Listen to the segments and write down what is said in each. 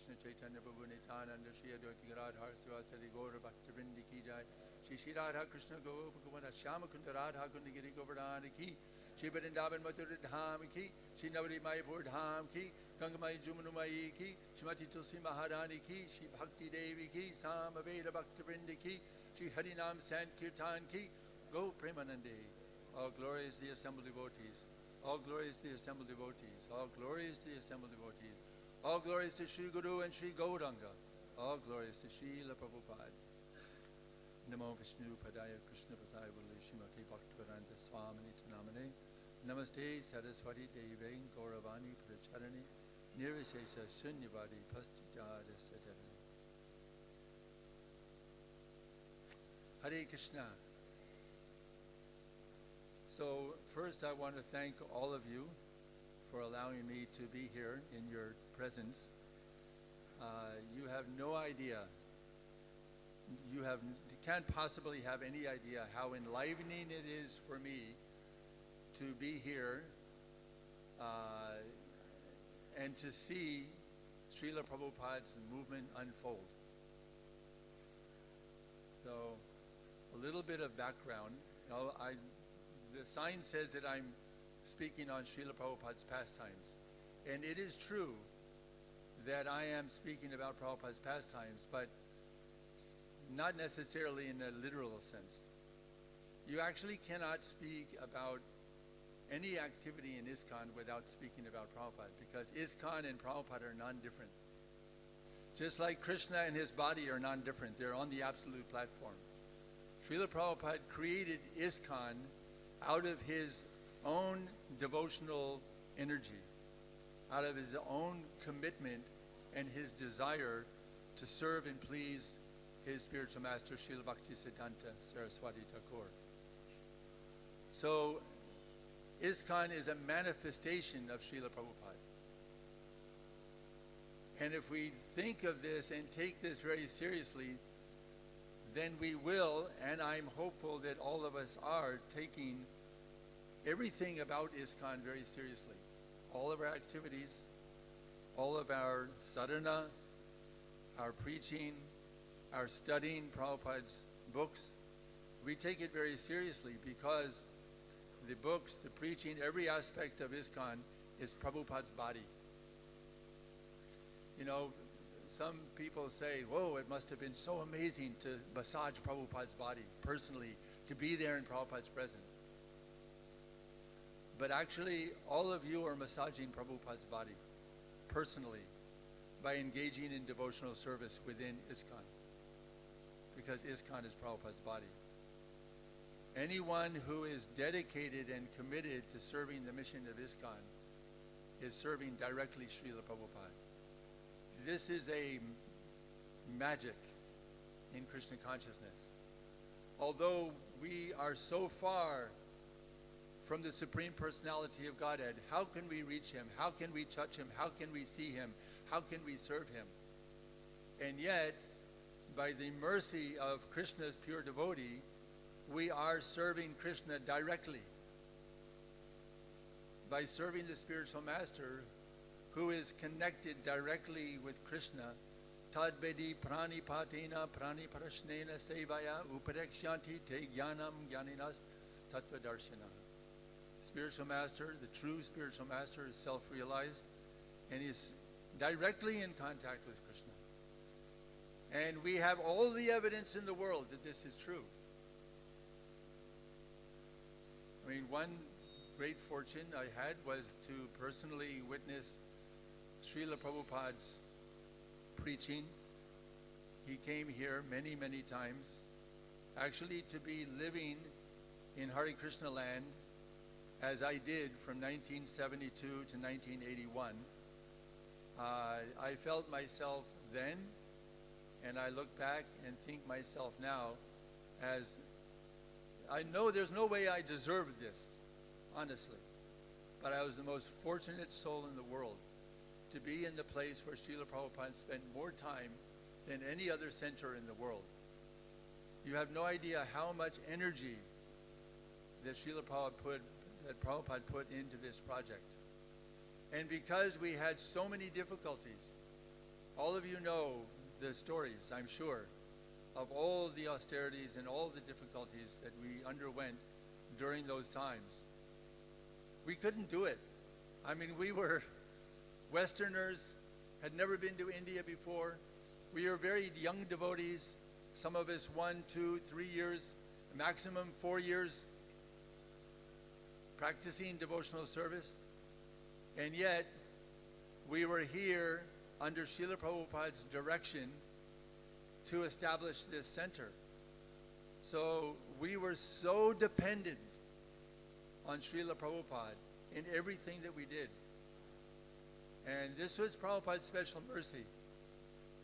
Krishna Chaitanya Prabhu Nityananda Shri Advaita Gadadhar Sivasari Gaura Bhaktivinoda Ki Jai, Shri Shri Radha Krishna Gopa Shyama Kunda Radha Kunda Giri Govardhana Ki, Shri Vrindavan Mathura Dham Ki, Shri Navari Mayapur Dham Ki, Gangamai Jumanumai Ki, Shrimati Tulsi Maharani Ki, Shri Bhakti Devi Ki, Samaveda Bhaktivinoda Ki, Shri Harinam Sankirtan Ki, Go Premanande. All glory is the assembled devotees. All glory is to the assembled devotees. All glory is to the assembled devotees. All glory is to Sri Guru and Sri Gauranga. All glory is to Srila Prabhupada. Namo Vishnu Padaya Krishna Pasaya Vali Shrimati Bhaktivedanta Swamini Tanamane. Namaste Saraswati Devi Gauravani Pracharani Nirvishesha Shunyavadi Pastijada Sajarani. Hare Krishna. So first I want to thank all of you for allowing me to be here in your presence. You have no idea, you can't possibly have any idea how enlivening it is for me to be here and to see Srila Prabhupada's movement unfold. So a little bit of background. The sign says that I'm speaking on Srila Prabhupada's pastimes. And it is true that I am speaking about Prabhupada's pastimes, but not necessarily in a literal sense. You actually cannot speak about any activity in ISKCON without speaking about Prabhupada, because ISKCON and Prabhupada are non-different. Just like Krishna and his body are non-different, they're on the absolute platform. Srila Prabhupada created ISKCON out of his own devotional energy, out of his own commitment and his desire to serve and please his spiritual master, Srila Bhaktisiddhanta Saraswati Thakur. So, ISKCON is a manifestation of Srila Prabhupada. And if we think of this and take this very seriously, then we will, and I'm hopeful that all of us are, taking everything about ISKCON very seriously. All of our activities, all of our sadhana, our preaching, our studying Prabhupada's books, we take it very seriously because the books, the preaching, every aspect of ISKCON is Prabhupada's body. You know, some people say, whoa, it must have been so amazing to massage Prabhupada's body personally, to be there in Prabhupada's presence. But actually, all of you are massaging Prabhupada's body personally by engaging in devotional service within ISKCON, because ISKCON is Prabhupada's body. Anyone who is dedicated and committed to serving the mission of ISKCON is serving directly Srila Prabhupada. This is a magic in Krishna consciousness. Although we are so far from the Supreme Personality of Godhead, how can we reach him? How can we touch him? How can we see him? How can we serve him? And yet, by the mercy of Krishna's pure devotee, we are serving Krishna directly. By serving the spiritual master, who is connected directly with Krishna, Tadvedi pranipatena praniparashnena sevaya uparekshanti te jnanam jnaninas tattvadarshana. Spiritual master, the true spiritual master, is self-realized and is directly in contact with Krishna. And we have all the evidence in the world that this is true. I mean, one great fortune I had was to personally witness Srila Prabhupada's preaching. He came here many, many times, actually to be living in Hare Krishna land, as I did from 1972 to 1981. I felt myself then, and I look back and think myself now, as I know there's no way I deserved this, honestly, but I was the most fortunate soul in the world to be in the place where Srila Prabhupada spent more time than any other center in the world. You have no idea how much energy that Prabhupada put into this project. And because we had so many difficulties, All of you know the stories, I'm sure, of all the austerities and all the difficulties that we underwent during those times. We couldn't do it. I mean, we were Westerners, had never been to India before. We were very young devotees, some of us 1, 2, 3 years, maximum 4 years practicing devotional service. And yet, we were here under Srila Prabhupada's direction to establish this center. So we were so dependent on Srila Prabhupada in everything that we did. And this was Prabhupada's special mercy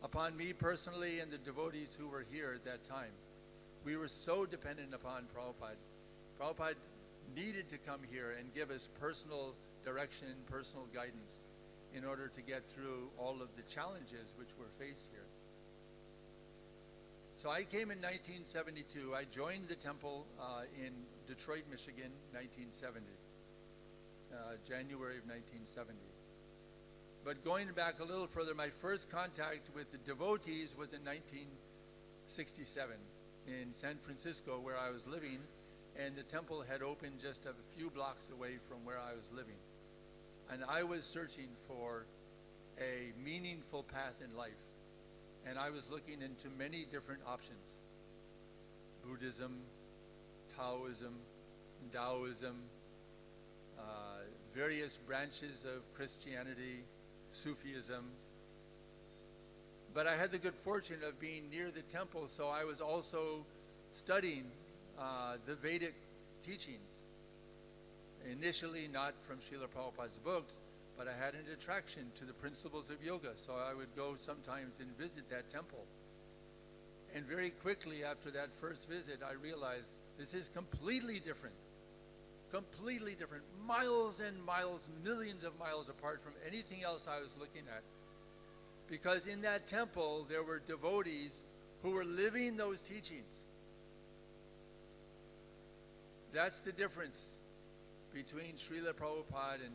upon me personally and the devotees who were here at that time. We were so dependent upon Prabhupada. Prabhupada needed to come here and give us personal direction, personal guidance in order to get through all of the challenges which were faced here. So I came in 1972. I joined the temple in Detroit, Michigan, 1970, January of 1970. But going back a little further, my first contact with the devotees was in 1967 in San Francisco, where I was living, and the temple had opened just a few blocks away from where I was living. And I was searching for a meaningful path in life. And I was looking into many different options. Buddhism, Taoism, Taoism, various branches of Christianity, Sufism. But I had the good fortune of being near the temple, so I was also studying the Vedic teachings. Initially not from Srila Prabhupada's books, but I had an attraction to the principles of yoga, so I would go sometimes and visit that temple. And very quickly after that first visit, I realized this is completely different, miles and miles, millions of miles apart from anything else I was looking at. Because in that temple, there were devotees who were living those teachings. That's the difference between Srila Prabhupada and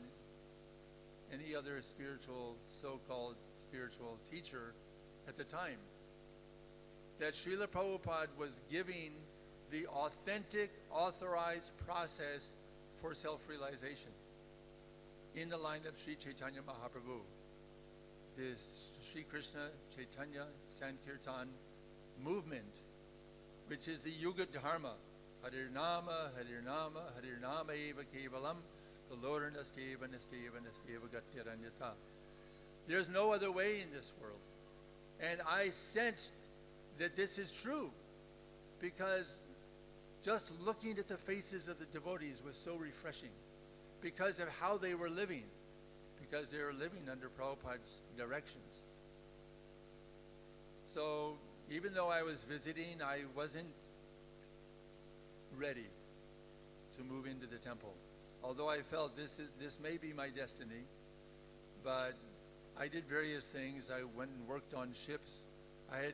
any other spiritual, so-called spiritual teacher at the time. That Srila Prabhupada was giving the authentic, authorized process for self-realization in the line of Sri Chaitanya Mahaprabhu. This Sri Krishna Chaitanya Sankirtan movement, which is the Yuga Dharma. Harir Nama, Harir Nama, Harir Nama Eva Kevalam, the Lord Nasteva, Nasteva, Nasteva Gatyaranyata. There's no other way in this world. And I sensed that this is true because just looking at the faces of the devotees was so refreshing because of how they were living, because they were living under Prabhupada's directions. So even though I was visiting, I wasn't ready to move into the temple. Although I felt this may be my destiny, but I did various things. I went and worked on ships. I had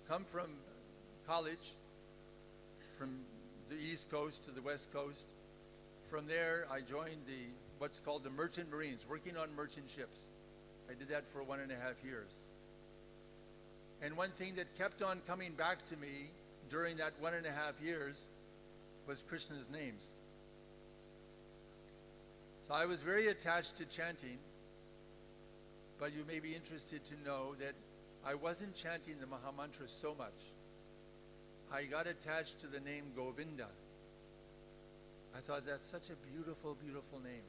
come from college, from the East Coast to the West Coast. From there, I joined what's called the Merchant Marines, working on merchant ships. I did that for 1.5 years. And one thing that kept on coming back to me during that 1.5 years was Krishna's names. So I was very attached to chanting, but you may be interested to know that I wasn't chanting the Mahamantra so much. I got attached to the name Govinda. I thought that's such a beautiful, beautiful name.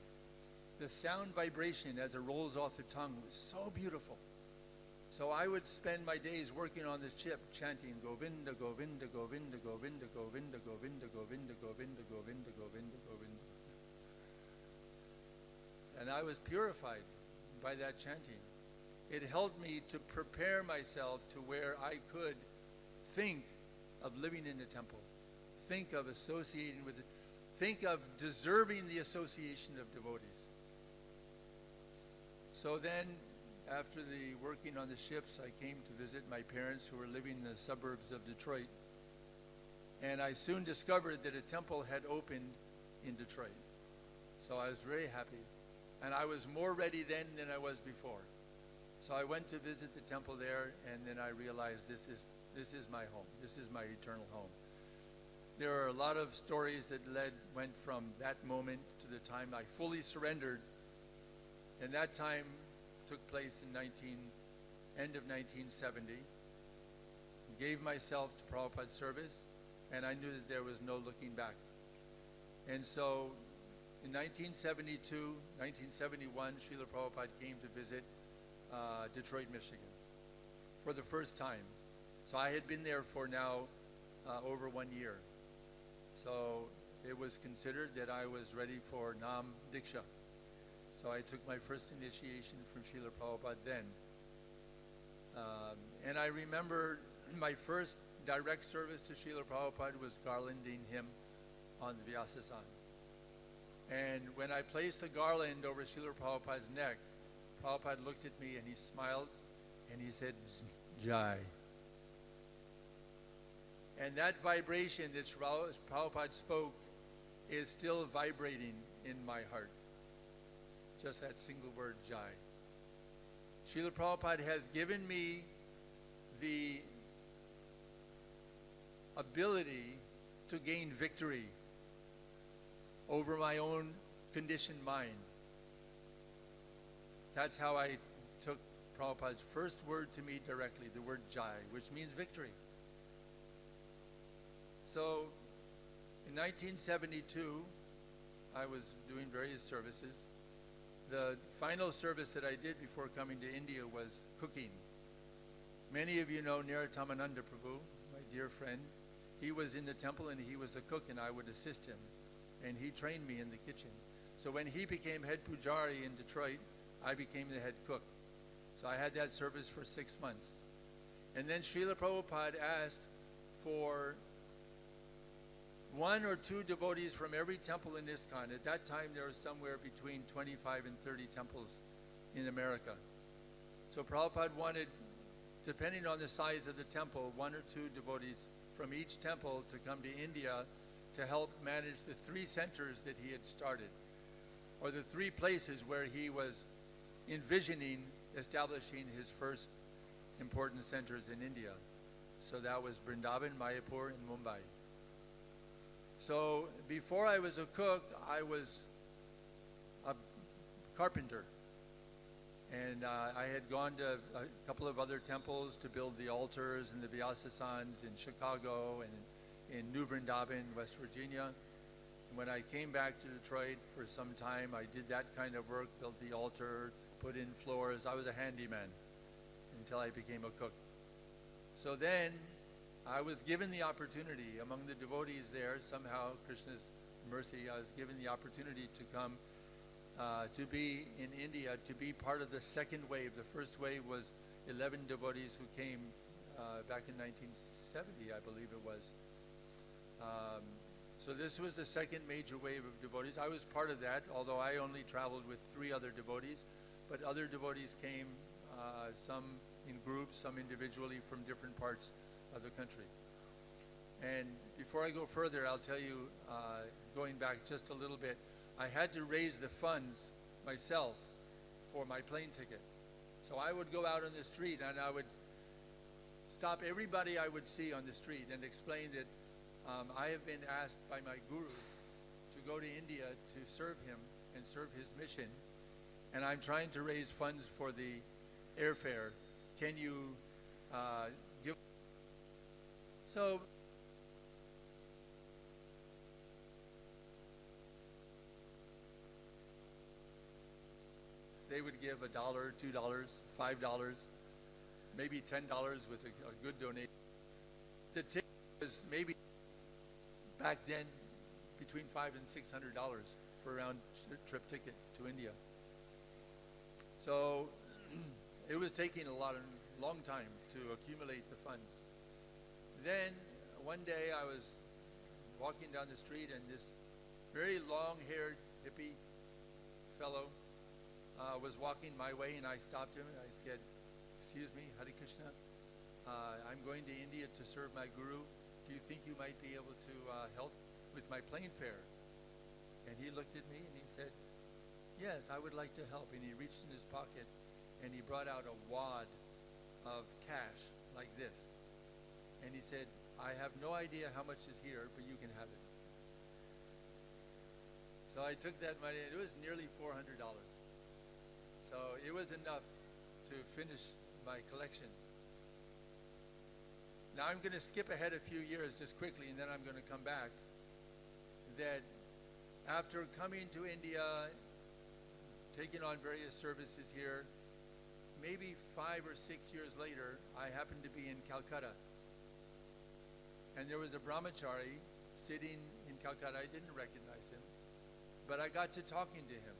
The sound vibration as it rolls off the tongue was so beautiful. So I would spend my days working on the ship chanting Govinda, Govinda, Govinda, Govinda, Govinda, Govinda, Govinda, Govinda, Govinda, Govinda, Govinda. And I was purified by that chanting. It helped me to prepare myself to where I could think of living in the temple, think of associating with it, think of deserving the association of devotees. So then, after the working on the ships, I came to visit my parents who were living in the suburbs of Detroit. And I soon discovered that a temple had opened in Detroit. So I was very happy. And I was more ready then than I was before. So I went to visit the temple there, and then I realized this is my home. This is my eternal home. There are a lot of stories that went from that moment to the time I fully surrendered, and that time took place in end of 1970. Gave myself to Prabhupada's service, and I knew that there was no looking back. And so in 1972, 1971, Srila Prabhupada came to visit Detroit, Michigan for the first time. So I had been there for now over 1 year. So it was considered that I was ready for Nam Diksha. So I took my first initiation from Srila Prabhupada then. And I remember my first direct service to Srila Prabhupada was garlanding him on the Vyasasan. And when I placed the garland over Srila Prabhupada's neck, Prabhupada looked at me and he smiled and he said, Jai. And that vibration that Prabhupada spoke is still vibrating in my heart. Just that single word, Jai. Srila Prabhupada has given me the ability to gain victory over my own conditioned mind. That's how I took Prabhupada's first word to me directly, the word Jai, which means victory. So in 1972, I was doing various services. The final service that I did before coming to India was cooking. Many of you know Narottammananda Prabhu, my dear friend. He was in the temple and he was the cook and I would assist him. And he trained me in the kitchen. So when he became head pujari in Detroit, I became the head cook. So I had that service for 6 months. And then Srila Prabhupada asked for 1 or 2 devotees from every temple in ISKCON. At that time, there was somewhere between 25 and 30 temples in America. So Prabhupada wanted, depending on the size of the temple, 1 or 2 devotees from each temple to come to India to help manage the 3 centers that he had started, or the 3 places where he was envisioning establishing his first important centers in India. So that was Vrindavan, Mayapur, and Mumbai. So before I was a cook, I was a carpenter. And I had gone to a couple of other temples to build the altars and the Vyasasans in Chicago and in New Vrindavan, West Virginia. And when I came back to Detroit for some time, I did that kind of work, built the altar, put in floors. I was a handyman until I became a cook. So then I was given the opportunity among the devotees there, somehow, Krishna's mercy, I was given the opportunity to come to be in India, to be part of the second wave. The first wave was 11 devotees who came back in 1970, I believe it was. So this was the second major wave of devotees. I was part of that, although I only traveled with 3 other devotees, but other devotees came, some in groups, some individually from different parts of the country. And before I go further, I'll tell you, going back just a little bit, I had to raise the funds myself for my plane ticket. So I would go out on the street and I would stop everybody I would see on the street and explain that I have been asked by my guru to go to India to serve him and serve his mission. And I'm trying to raise funds for the airfare. Can you give? So they would give $1, $2, $5, maybe $10 with a good donation. The ticket was maybe back then between $500 and $600 for a round trip ticket to India. So it was taking a long time to accumulate the funds. Then one day I was walking down the street and this very long-haired hippie fellow was walking my way, and I stopped him and I said, "Excuse me, Hare Krishna, I'm going to India to serve my guru. Do you think you might be able to help with my plane fare?" And he looked at me and he said, "Yes, I would like to help." And he reached in his pocket and he brought out a wad of cash like this. And he said, I have no idea how much is here, but you can have it. So I took that money, and it was nearly $400. So it was enough to finish my collection. Now I'm going to skip ahead a few years just quickly, and then I'm going to come back. That after coming to India, taking on various services here, maybe 5 or 6 years later, I happened to be in Calcutta. And there was a brahmachari sitting in Calcutta. I didn't recognize him, but I got to talking to him.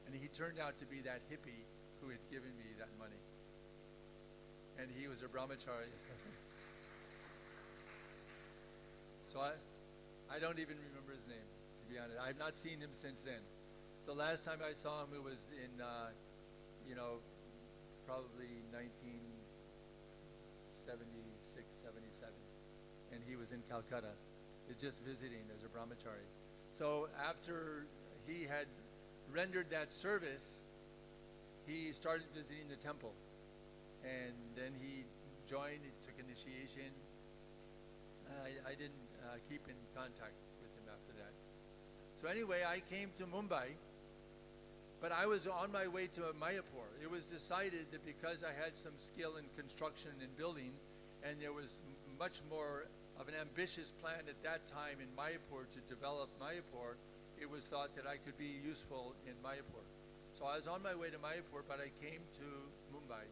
And he turned out to be that hippie who had given me that money. And he was a brahmachari. So I don't even remember his name, to be honest. I've not seen him since then. So last time I saw him, it was in, probably 1976, 77. And he was in Calcutta, just visiting as a brahmachari. So after he had rendered that service, he started visiting the temple. And then he joined, he took initiation. I didn't keep in contact with him after that. So anyway, I came to Mumbai, but I was on my way to Mayapur. It was decided that because I had some skill in construction and building, and there was much more of an ambitious plan at that time in Mayapur to develop Mayapur, it was thought that I could be useful in Mayapur. So I was on my way to Mayapur, but I came to Mumbai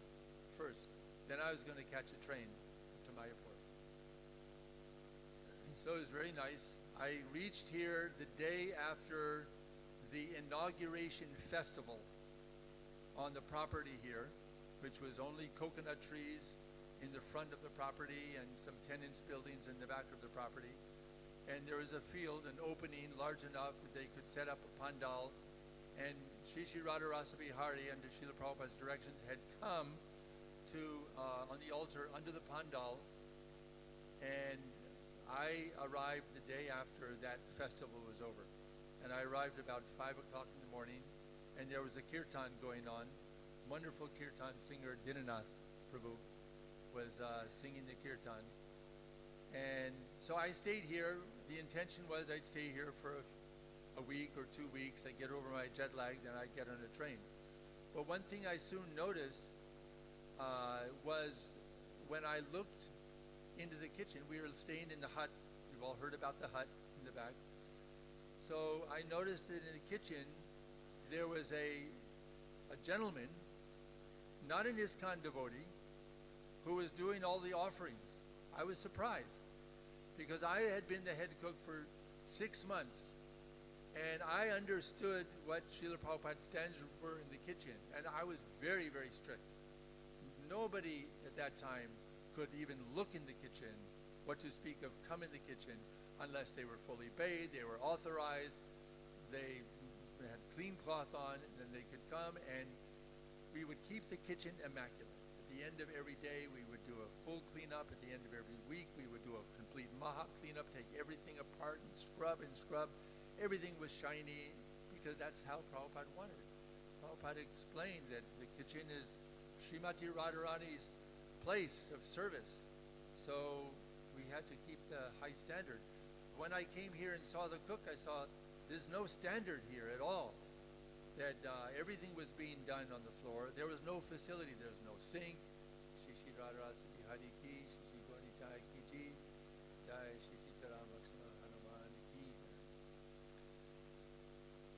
first. Then I was going to catch a train to Mayapur. So it was very nice. I reached here the day after the inauguration festival on the property here, which was only coconut trees in the front of the property and some tenants buildings in the back of the property. And there was a field, an opening large enough that they could set up a pandal. And Shri Shri Radharasa Bihari, under Srila Prabhupada's directions, had come to on the altar under the pandal, and I arrived the day after that festival was over. And I arrived about 5 o'clock in the morning, and there was a kirtan going on. Wonderful kirtan singer Dinanath Prabhu was singing the kirtan. And so I stayed here. The intention was I'd stay here for a week or 2 weeks. I'd get over my jet lag, then I'd get on a train. But one thing I soon noticed was when I looked into the kitchen. We were staying in the hut. You've all heard about the hut in the back. So I noticed that in the kitchen there was a gentleman, not an ISKCON devotee, who was doing all the offerings. I was surprised because I had been the head cook for 6 months, and I understood what Srila Prabhupada's standards were in the kitchen, and I was very, very strict. Nobody at that time could even look in the kitchen, what to speak of come in the kitchen, unless they were fully bathed, they were authorized, they had clean cloth on, and then they could come, and we would keep the kitchen immaculate. At the end of every day, we would do a full cleanup. At the end of every week, we would do a complete maha cleanup, take everything apart and scrub and scrub. Everything was shiny because that's how Prabhupada wanted it. Prabhupada explained that the kitchen is Srimati Radharani's place of service. So we had to keep the high standard. When I came here and saw the cook, I saw there's no standard here at all. That everything was being done on the floor. There was no facility. There was no sink. Shri Shri Radharasa Bihari ki, Shri Shri Gaurnitai ki ji, Jai Shri Sitaram Lakshmana Hanuman ki jai.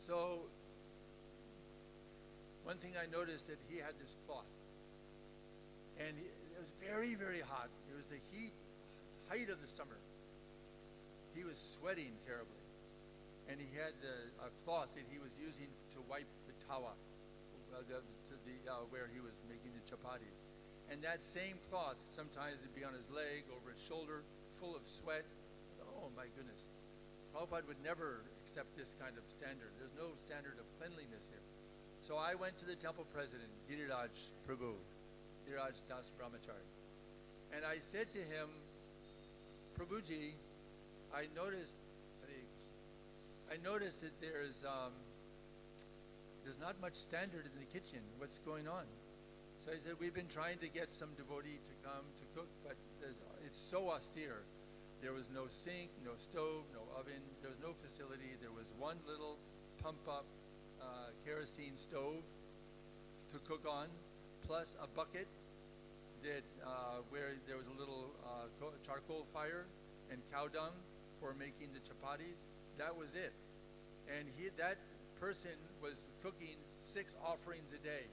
So one thing I noticed that he had this cloth, and it was very, very hot. It was the height of the summer. He was sweating terribly. And he had a cloth that he was using to wipe the tawa, where he was making the chapatis. And that same cloth, sometimes it'd be on his leg, over his shoulder, full of sweat. Oh my goodness. Prabhupada would never accept this kind of standard. There's no standard of cleanliness here. So I went to the temple president, Giriraj Prabhu, Giriraj Das Brahmachari. And I said to him, Prabhuji, I noticed that there's there's not much standard in the kitchen. What's going on? So I said, we've been trying to get some devotee to come to cook, but it's so austere. There was no sink, no stove, no oven. There was no facility. There was one little pump-up kerosene stove to cook on, plus a bucket that where there was a little charcoal fire and cow dung for making the chapatis. That was it. And that person was cooking 6 offerings a day,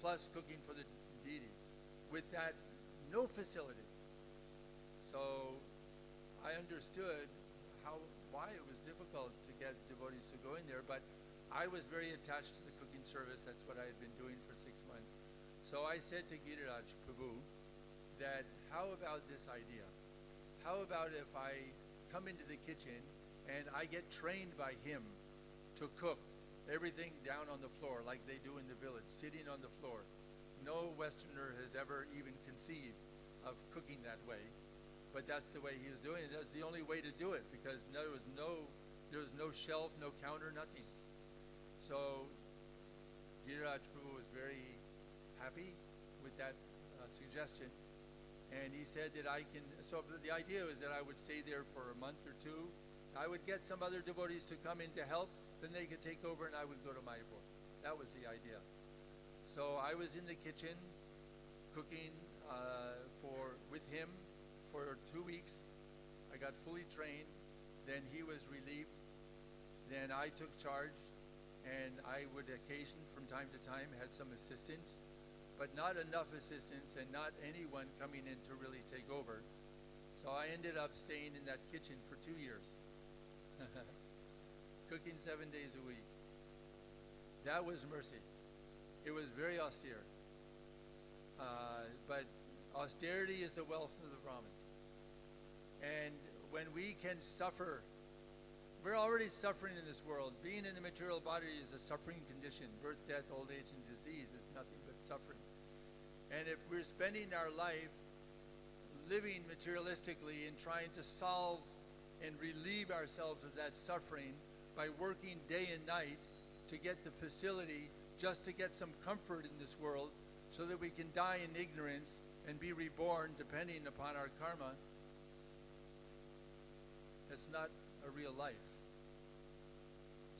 plus cooking for the deities. With that, no facility. So I understood why it was difficult to get devotees to go in there, but I was very attached to the cooking service. That's what I had been doing for 6 months. So I said to Giriraj Prabhu that, how about this idea? How about if I come into the kitchen and I get trained by him to cook everything down on the floor like they do in the village, sitting on the floor. No Westerner has ever even conceived of cooking that way, but that's the way he was doing it. That's the only way to do it, because there was no shelf, no counter, nothing. So Giriraj Prabhu was very happy with that suggestion, and he said that so the idea was that I would stay there for a month or 2. I would get some other devotees to come in to help, then they could take over and I would go to Mayapur. That was the idea. So I was in the kitchen cooking with him for 2 weeks. I got fully trained. Then he was relieved. Then I took charge, and I would occasion from time to time had some assistance, but not enough assistance and not anyone coming in to really take over. So I ended up staying in that kitchen for 2 years. Cooking 7 days a week. That was mercy. It was very austere. But austerity is the wealth of the Brahmins. And when we can suffer, we're already suffering in this world. Being in a material body is a suffering condition. Birth, death, old age, and disease is nothing but suffering. And if we're spending our life living materialistically and trying to solve and relieve ourselves of that suffering by working day and night to get the facility, just to get some comfort in this world so that we can die in ignorance and be reborn depending upon our karma, that's not a real life.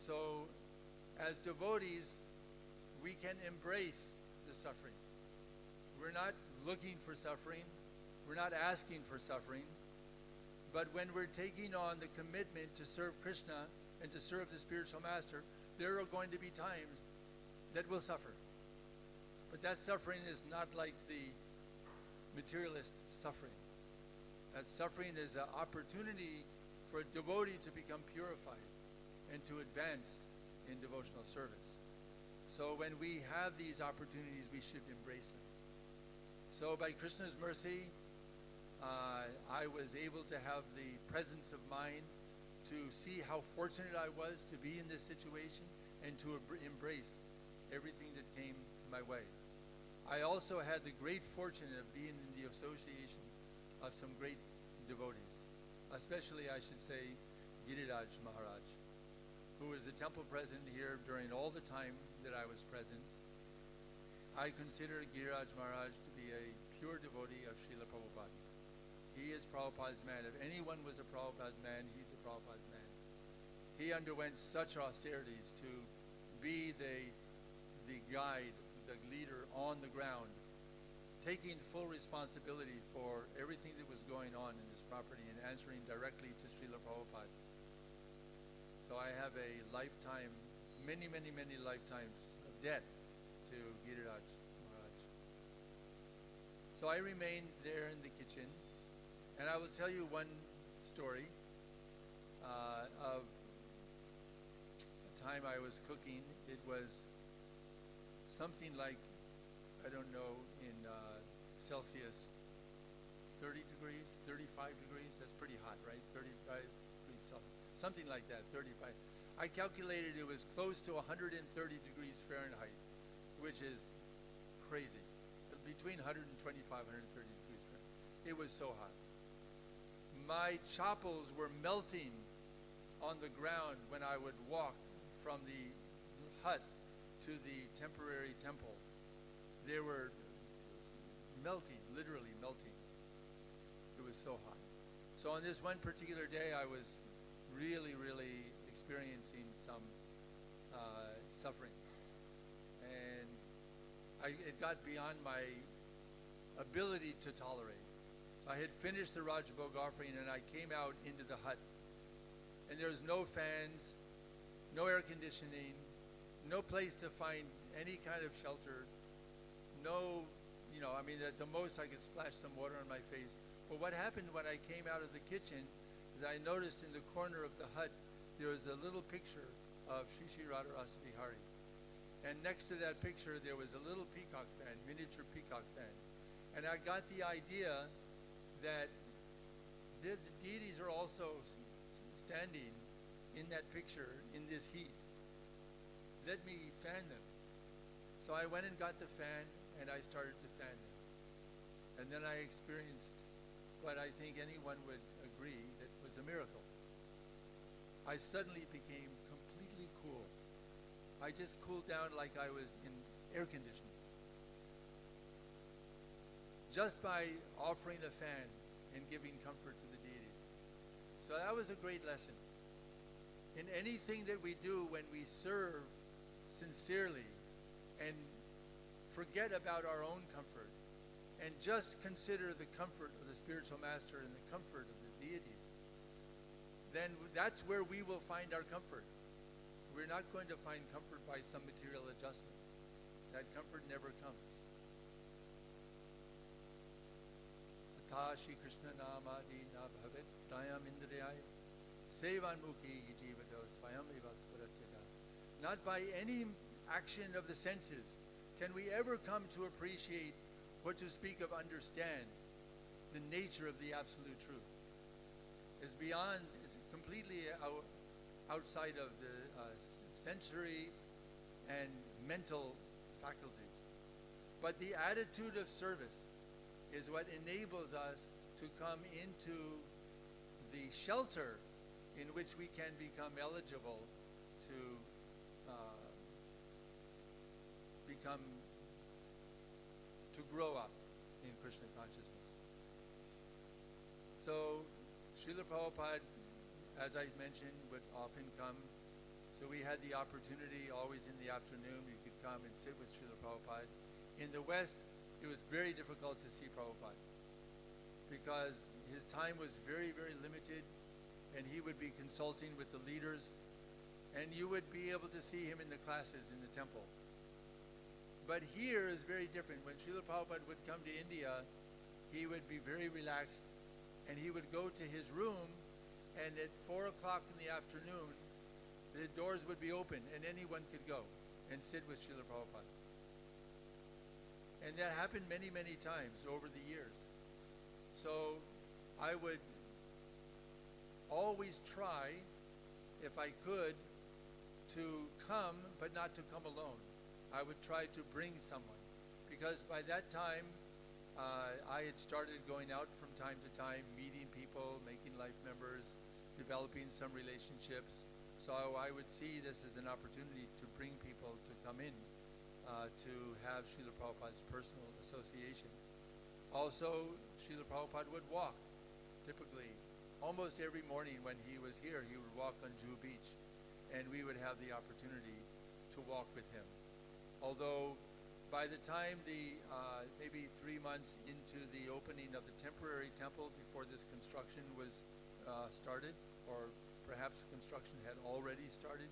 So as devotees, we can embrace the suffering. We're not looking for suffering. We're not asking for suffering. But when we're taking on the commitment to serve Krishna and to serve the spiritual master, there are going to be times that we'll suffer. But that suffering is not like the materialist suffering. That suffering is an opportunity for a devotee to become purified and to advance in devotional service. So when we have these opportunities, we should embrace them. So by Krishna's mercy, I was able to have the presence of mind to see how fortunate I was to be in this situation and to embrace everything that came my way. I also had the great fortune of being in the association of some great devotees, especially, I should say, Giriraj Maharaj, who was the temple president here during all the time that I was present. I consider Giriraj Maharaj to be a pure devotee of Srila Prabhupada. He is Prabhupada's man. If anyone was a Prabhupada's man, he's a Prabhupada's man. He underwent such austerities to be the guide, the leader on the ground, taking full responsibility for everything that was going on in this property and answering directly to Srila Prabhupada. So I have a lifetime, many, many, many lifetimes of debt to Giriraj Maharaj. So I remained there in the kitchen, and I will tell you one story of a time I was cooking. It was something like, I don't know, in Celsius, 30 degrees, 35 degrees. That's pretty hot, right? 35 degrees Celsius, something like that, 35. I calculated it was close to 130 degrees Fahrenheit, which is crazy. Between 125, 130 degrees Fahrenheit. It was so hot. My chappals were melting on the ground when I would walk from the hut to the temporary temple, they were melting, literally melting. It was so hot. So on this one particular day, I was really, really experiencing some suffering. And it got beyond my ability to tolerate. So I had finished the Rajabhog offering and I came out into the hut. And there was no fans, no air conditioning, no place to find any kind of shelter, no, at the most I could splash some water on my face. But what happened when I came out of the kitchen is I noticed in the corner of the hut there was a little picture of Shri Shri Radharasa Bihari. And next to that picture there was a little peacock fan, miniature peacock fan. And I got the idea that the deities are also standing in that picture in this heat. Let me fan them. So I went and got the fan and I started to fan them. And then I experienced what I think anyone would agree that was a miracle. I suddenly became completely cool. I just cooled down like I was in air conditioning. Just by offering a fan and giving comfort to the deities. So that was a great lesson. In anything that we do when we serve sincerely and forget about our own comfort and just consider the comfort of the spiritual master and the comfort of the deities, then that's where we will find our comfort. We're not going to find comfort by some material adjustment. That comfort never comes. Atha Shri Krishna Namadi na bhavet prayam indriyaya sevanmukhi jivado swayam evaspuratyada. Not by any action of the senses can we ever come to appreciate or to speak of understand the nature of the absolute truth. It's beyond, it's completely outside of the sensory and mental faculties. But the attitude of service is what enables us to come into the shelter in which we can become eligible to grow up in Krishna consciousness. So Srila Prabhupada, as I mentioned, would often come. So we had the opportunity always in the afternoon, you could come and sit with Srila Prabhupada. In the West, it was very difficult to see Prabhupada because his time was very, very limited and he would be consulting with the leaders and you would be able to see him in the classes in the temple. But here is very different. When Srila Prabhupada would come to India, he would be very relaxed and he would go to his room and at 4 o'clock in the afternoon, the doors would be open and anyone could go and sit with Srila Prabhupada. And that happened many, many times over the years. So I would always try, if I could, to come, but not to come alone. I would try to bring someone. Because by that time, I had started going out from time to time, meeting people, making life members, developing some relationships. So I would see this as an opportunity to bring people to come in, to have Srila Prabhupada's personal association. Also, Srila Prabhupada would walk, typically. Almost every morning when he was here, he would walk on Juhu Beach, and we would have the opportunity to walk with him. Although, by the time maybe 3 months into the opening of the temporary temple before this construction was started, or perhaps construction had already started,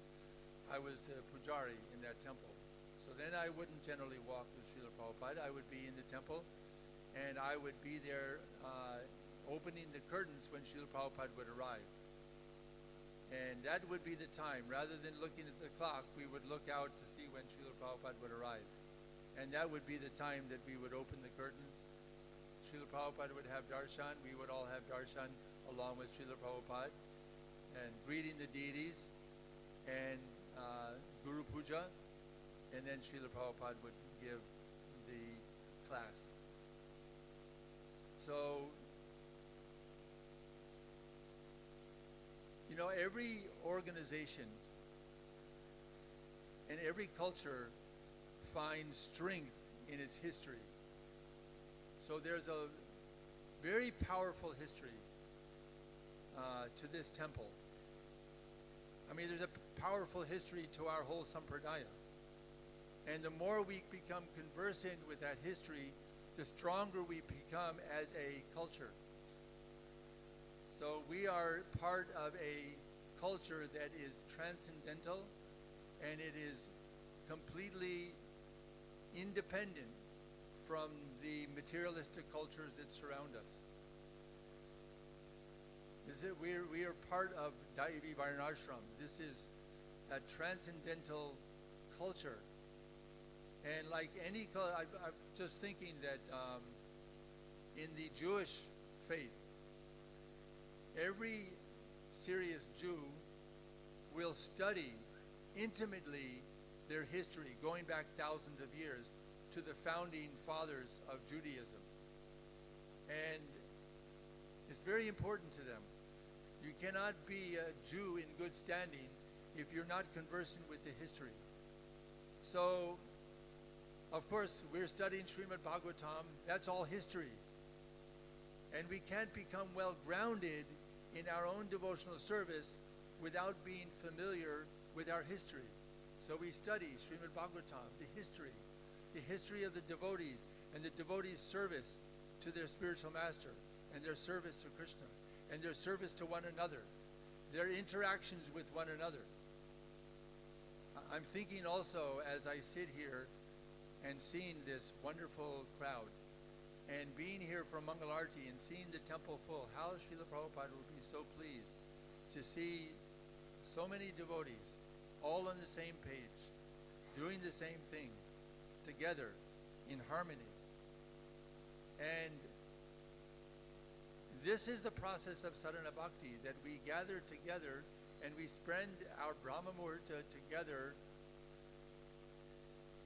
I was a pujari in that temple. So then I wouldn't generally walk with Srila Prabhupada. I would be in the temple, and I would be there opening the curtains when Srila Prabhupada would arrive. And that would be the time. Rather than looking at the clock, we would look out to see when Srila Prabhupada would arrive. And that would be the time that we would open the curtains. Srila Prabhupada would have darshan. We would all have darshan along with Srila Prabhupada. And greeting the deities and Guru Puja. And then Srila Prabhupada would give the class. So, every organization and every culture finds strength in its history. So there's a very powerful history to this temple. I mean, there's a powerful history to our whole sampradaya. And the more we become conversant with that history, the stronger we become as a culture. So we are part of a culture that is transcendental, and it is completely independent from the materialistic cultures that surround us. We are part of Daivi Varnashram. This is a transcendental culture. And like any culture, I'm just thinking that in the Jewish faith, every serious Jew will study intimately their history, going back thousands of years to the founding fathers of Judaism. And it's very important to them. You cannot be a Jew in good standing if you're not conversant with the history. So, of course, we're studying Srimad Bhagavatam. That's all history. And we can't become well grounded in our own devotional service without being familiar with our history. So we study Srimad Bhagavatam, the history of the devotees, and the devotees' service to their spiritual master, and their service to Krishna, and their service to one another, their interactions with one another. I'm thinking also, as I sit here and seeing this wonderful crowd, and being here for Mangalarti and seeing the temple full, how Srila Prabhupada would be so pleased to see so many devotees all on the same page, doing the same thing, together, in harmony. And this is the process of sadhana bhakti, that we gather together and we spend our Brahma Muhurta together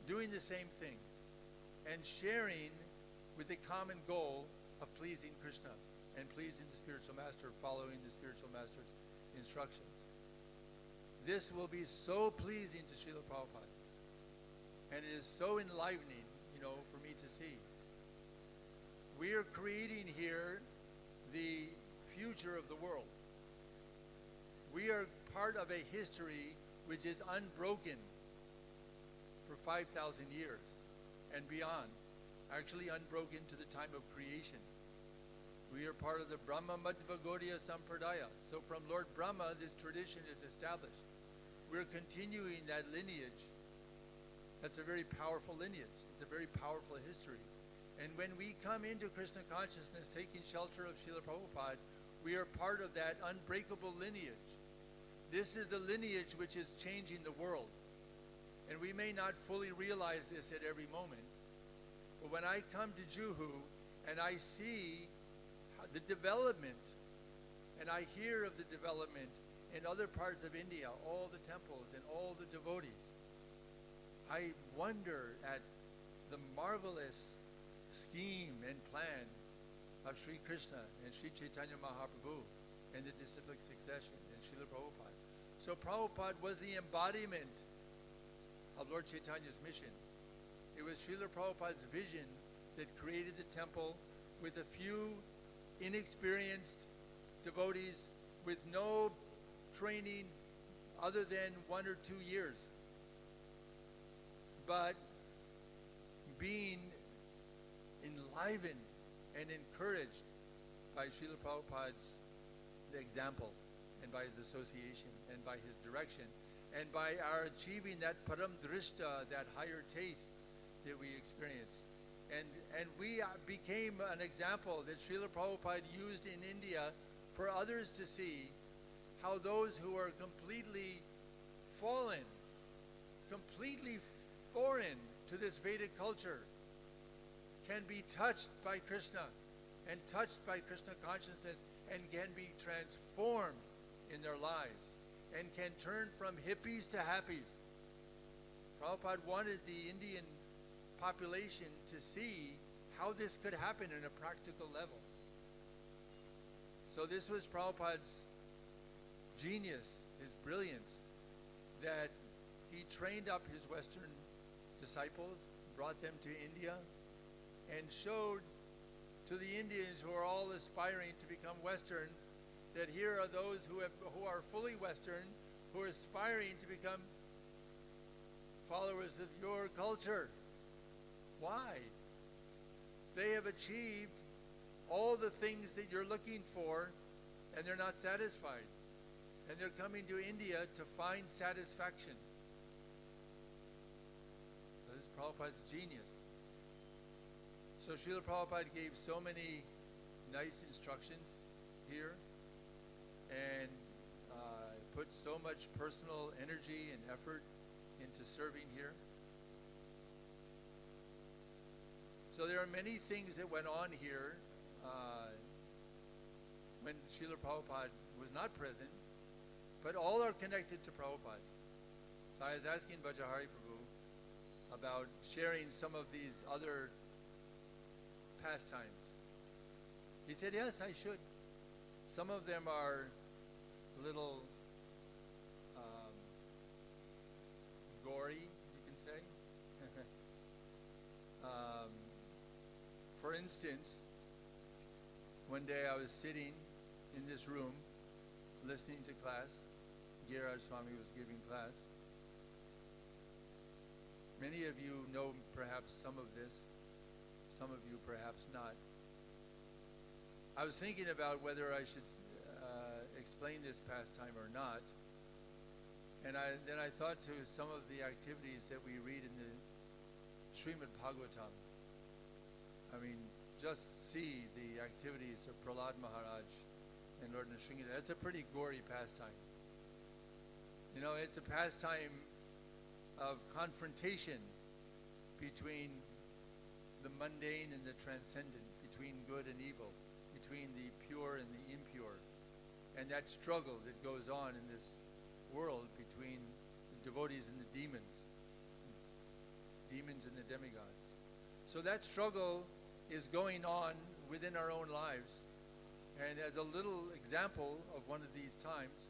doing the same thing and sharing with the common goal of pleasing Krishna and pleasing the spiritual master, following the spiritual master's instructions. This will be so pleasing to Srila Prabhupada, and it is so enlivening, for me to see. We are creating here the future of the world. We are part of a history which is unbroken for 5,000 years and beyond, actually unbroken to the time of creation. We are part of the Brahma Madhva Gaudiya Sampradaya. So from Lord Brahma, this tradition is established. We're continuing that lineage. That's a very powerful lineage. It's a very powerful history. And when we come into Krishna consciousness, taking shelter of Srila Prabhupada, we are part of that unbreakable lineage. This is the lineage which is changing the world. And we may not fully realize this at every moment. But when I come to Juhu and I see the development, and I hear of the development in other parts of India, all the temples and all the devotees, I wonder at the marvelous scheme and plan of Sri Krishna and Sri Chaitanya Mahaprabhu and the disciplic succession and Srila Prabhupada. So Prabhupada was the embodiment of Lord Chaitanya's mission. It was Srila Prabhupada's vision that created the temple with a few inexperienced devotees with no training other than 1 or 2 years, but being enlivened and encouraged by Srila Prabhupada's example, and by his association, and by his direction, and by our achieving that param drishta, that higher taste that we experienced. And we became an example that Srila Prabhupada used in India for others to see how those who are completely fallen, completely foreign to this Vedic culture, can be touched by Krishna and touched by Krishna consciousness and can be transformed in their lives and can turn from hippies to happies. Prabhupada wanted the Indian population to see how this could happen in a practical level. So this was Prabhupada's genius, his brilliance, that he trained up his Western disciples, brought them to India, and showed to the Indians who are all aspiring to become Western that here are those who are fully Western, who are aspiring to become followers of your culture. Why? They have achieved all the things that you're looking for, and they're not satisfied. And they're coming to India to find satisfaction. So this is Prabhupada's genius. So Srila Prabhupada gave so many nice instructions here, and put so much personal energy and effort into serving here. So there are many things that went on here when Srila Prabhupada was not present, but all are connected to Prabhupada. So I was asking Bhajahari Prabhu about sharing some of these other pastimes. He said, yes, I should. Some of them are a little gory, you can say. For instance, one day I was sitting in this room listening to class. Giriraj Swami was giving class. Many of you know perhaps some of this, some of you perhaps not. I was thinking about whether I should explain this pastime or not. And then I thought to some of the activities that we read in the Srimad Bhagavatam. I mean, just see the activities of Prahlad Maharaj and Lord Nrsimha. That's a pretty gory pastime. You know, it's a pastime of confrontation between the mundane and the transcendent, between good and evil, between the pure and the impure, and that struggle that goes on in this world between the devotees and the demons and the demigods. So that struggle is going on within our own lives. And as a little example of one of these times,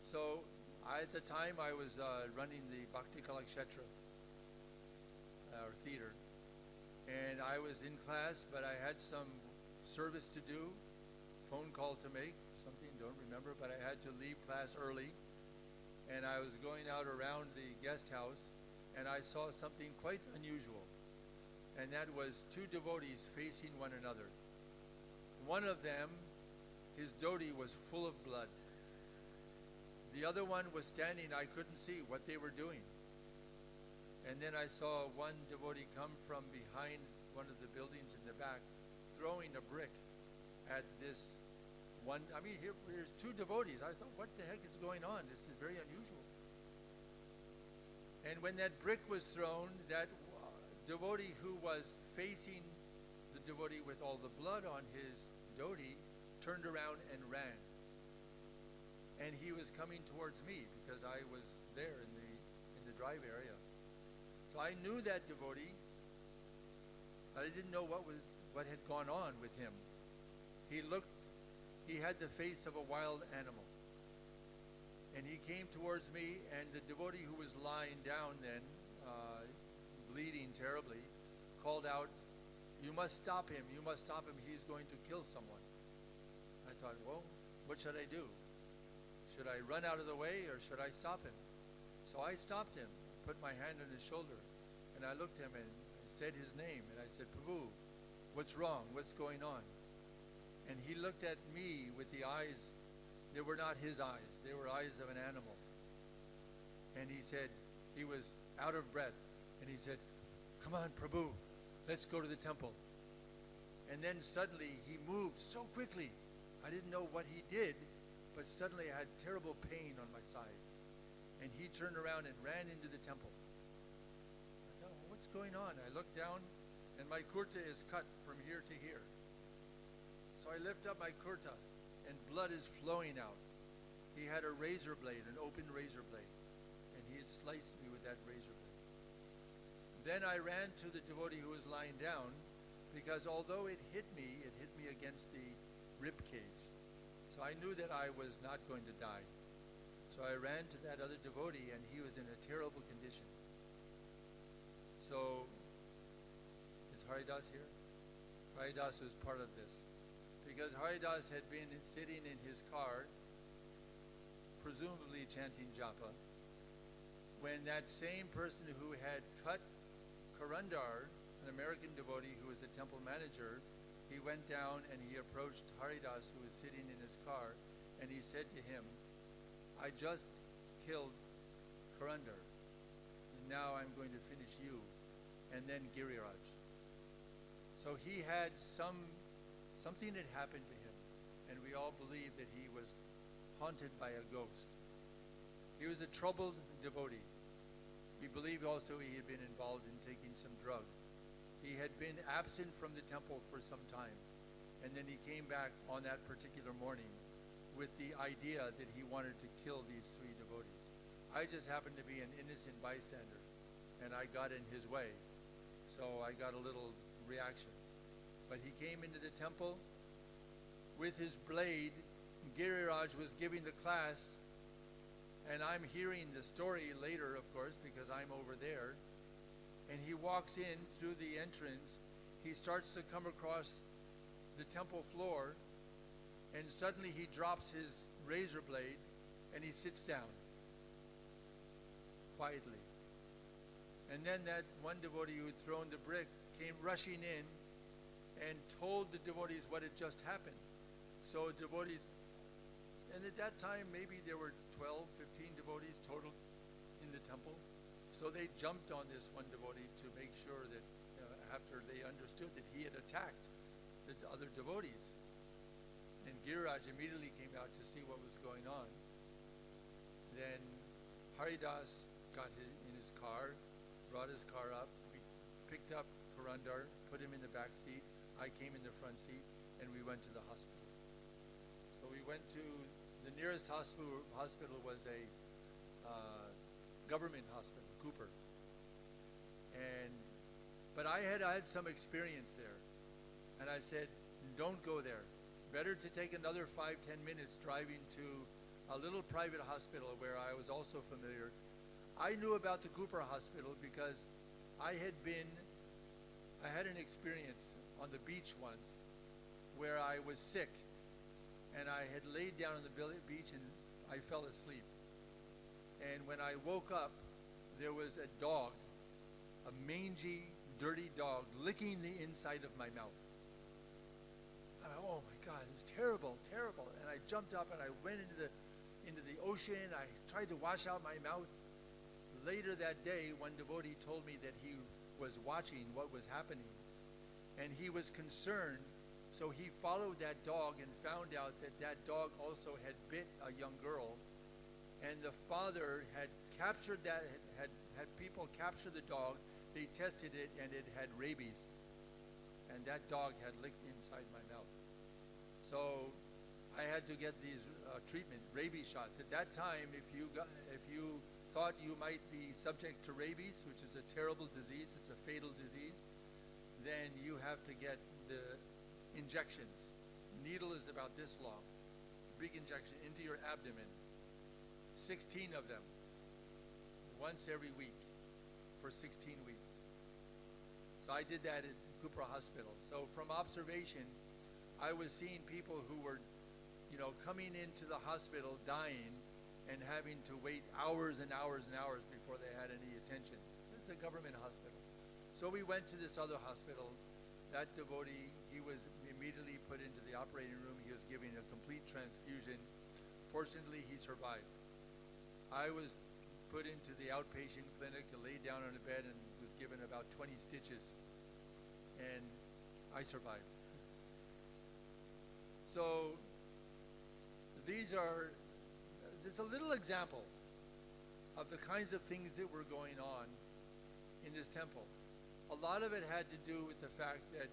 so at the time I was running the Bhakti Kalakshetra, or theater, and I was in class, but I had some service to do, phone call to make, something, don't remember, but I had to leave class early, and I was going out around the guest house, and I saw something quite unusual, and that was two devotees facing one another. One of them, his dhoti was full of blood. The other one was standing, I couldn't see what they were doing. And then I saw one devotee come from behind one of the buildings in the back, throwing a brick at this one. I mean, here's two devotees. I thought, what the heck is going on? This is very unusual. And when that brick was thrown, that devotee who was facing the devotee with all the blood on his dhoti turned around and ran. And he was coming towards me because I was there in the drive area. So I knew that devotee. I didn't know what had gone on with him. He had the face of a wild animal. And he came towards me, and the devotee who was lying down then, bleeding terribly, called out, "You must stop him, you must stop him, he's going to kill someone." I thought, well, what should I do? Should I run out of the way or should I stop him? So I stopped him, put my hand on his shoulder, and I looked at him and said his name, and I said, "Prabhu, what's wrong? What's going on?" And he looked at me with the eyes, they were not his eyes, they were eyes of an animal. And he said, he was out of breath, and he said, "Come on, Prabhu, let's go to the temple." And then suddenly he moved so quickly, I didn't know what he did, but suddenly I had terrible pain on my side. And he turned around and ran into the temple. I thought, well, what's going on? I looked down, and my kurta is cut from here to here. So I lift up my kurta, and blood is flowing out. He had a razor blade, an open razor blade, and he had sliced me with that razor blade. Then I ran to the devotee who was lying down, because although it hit me against the rib cage. So I knew that I was not going to die. So So I ran to that other devotee, and he was in a terrible condition. So, is Haridas here? Haridas was part of this. Because Haridas had been sitting in his car, presumably chanting japa, when that same person who had cut Karandar, an American devotee who was the temple manager, he went down and he approached Haridas, who was sitting in his car, and he said to him, I just killed Karandar, and now I'm going to finish you, and then Giriraj. So he had something had happened to him, and we all believe that he was haunted by a ghost. He was a troubled devotee. We believe also he had been involved in taking some drugs. He had been absent from the temple for some time, and then he came back on that particular morning with the idea that he wanted to kill these three devotees. I just happened to be an innocent bystander, and I got in his way, so I got a little reaction. But he came into the temple with his blade. Giriraj was giving the class, and I'm hearing the story later, of course, because I'm over there. And he walks in through the entrance. He starts to come across the temple floor, and suddenly he drops his razor blade, and he sits down quietly. And then that one devotee who had thrown the brick came rushing in and told the devotees what had just happened. So devotees, and at that time maybe there were 12, 15 devotees total in the temple. So they jumped on this one devotee to make sure that after they understood that he had attacked the other devotees. And Giriraj immediately came out to see what was going on. Then Haridas got in his car, brought his car up. We picked up Karandar, put him in the back seat. I came in the front seat, and we went to the hospital. So we went to the nearest hospital was a government hospital, Cooper. But I had some experience there, and I said, don't go there. Better to take another 5-10 minutes driving to a little private hospital where I was also familiar. I knew about the Cooper Hospital because I had an experience on the beach once where I was sick, and I had laid down on the beach and I fell asleep. And when I woke up, there was a dog, a mangy, dirty dog, licking the inside of my mouth. Oh my God, it was terrible, terrible. And I jumped up and I went into the ocean. I tried to wash out my mouth. Later that day, one devotee told me that he was watching what was happening, and he was concerned. So he followed that dog and found out that that dog also had bit a young girl, and the father had captured that, had people capture the dog. They tested it, and it had rabies, and that dog had licked inside my mouth. So I had to get these treatment, rabies shots. At that time, if you thought you might be subject to rabies, which is a terrible disease, it's a fatal disease, then you have to get the injections. Needle is about this long, big injection into your abdomen, 16 of them, once every week for 16 weeks. So I did that at Cooper Hospital. So from observation, I was seeing people who were, coming into the hospital dying and having to wait hours and hours and hours before they had any attention. It's a government hospital. So we went to this other hospital. That devotee, he was immediately put into the operating room. He was giving a complete transfusion. Fortunately, he survived. I was put into the outpatient clinic, laid down on a bed, and was given about 20 stitches. And I survived. So this is a little example of the kinds of things that were going on in this temple. A lot of it had to do with the fact that,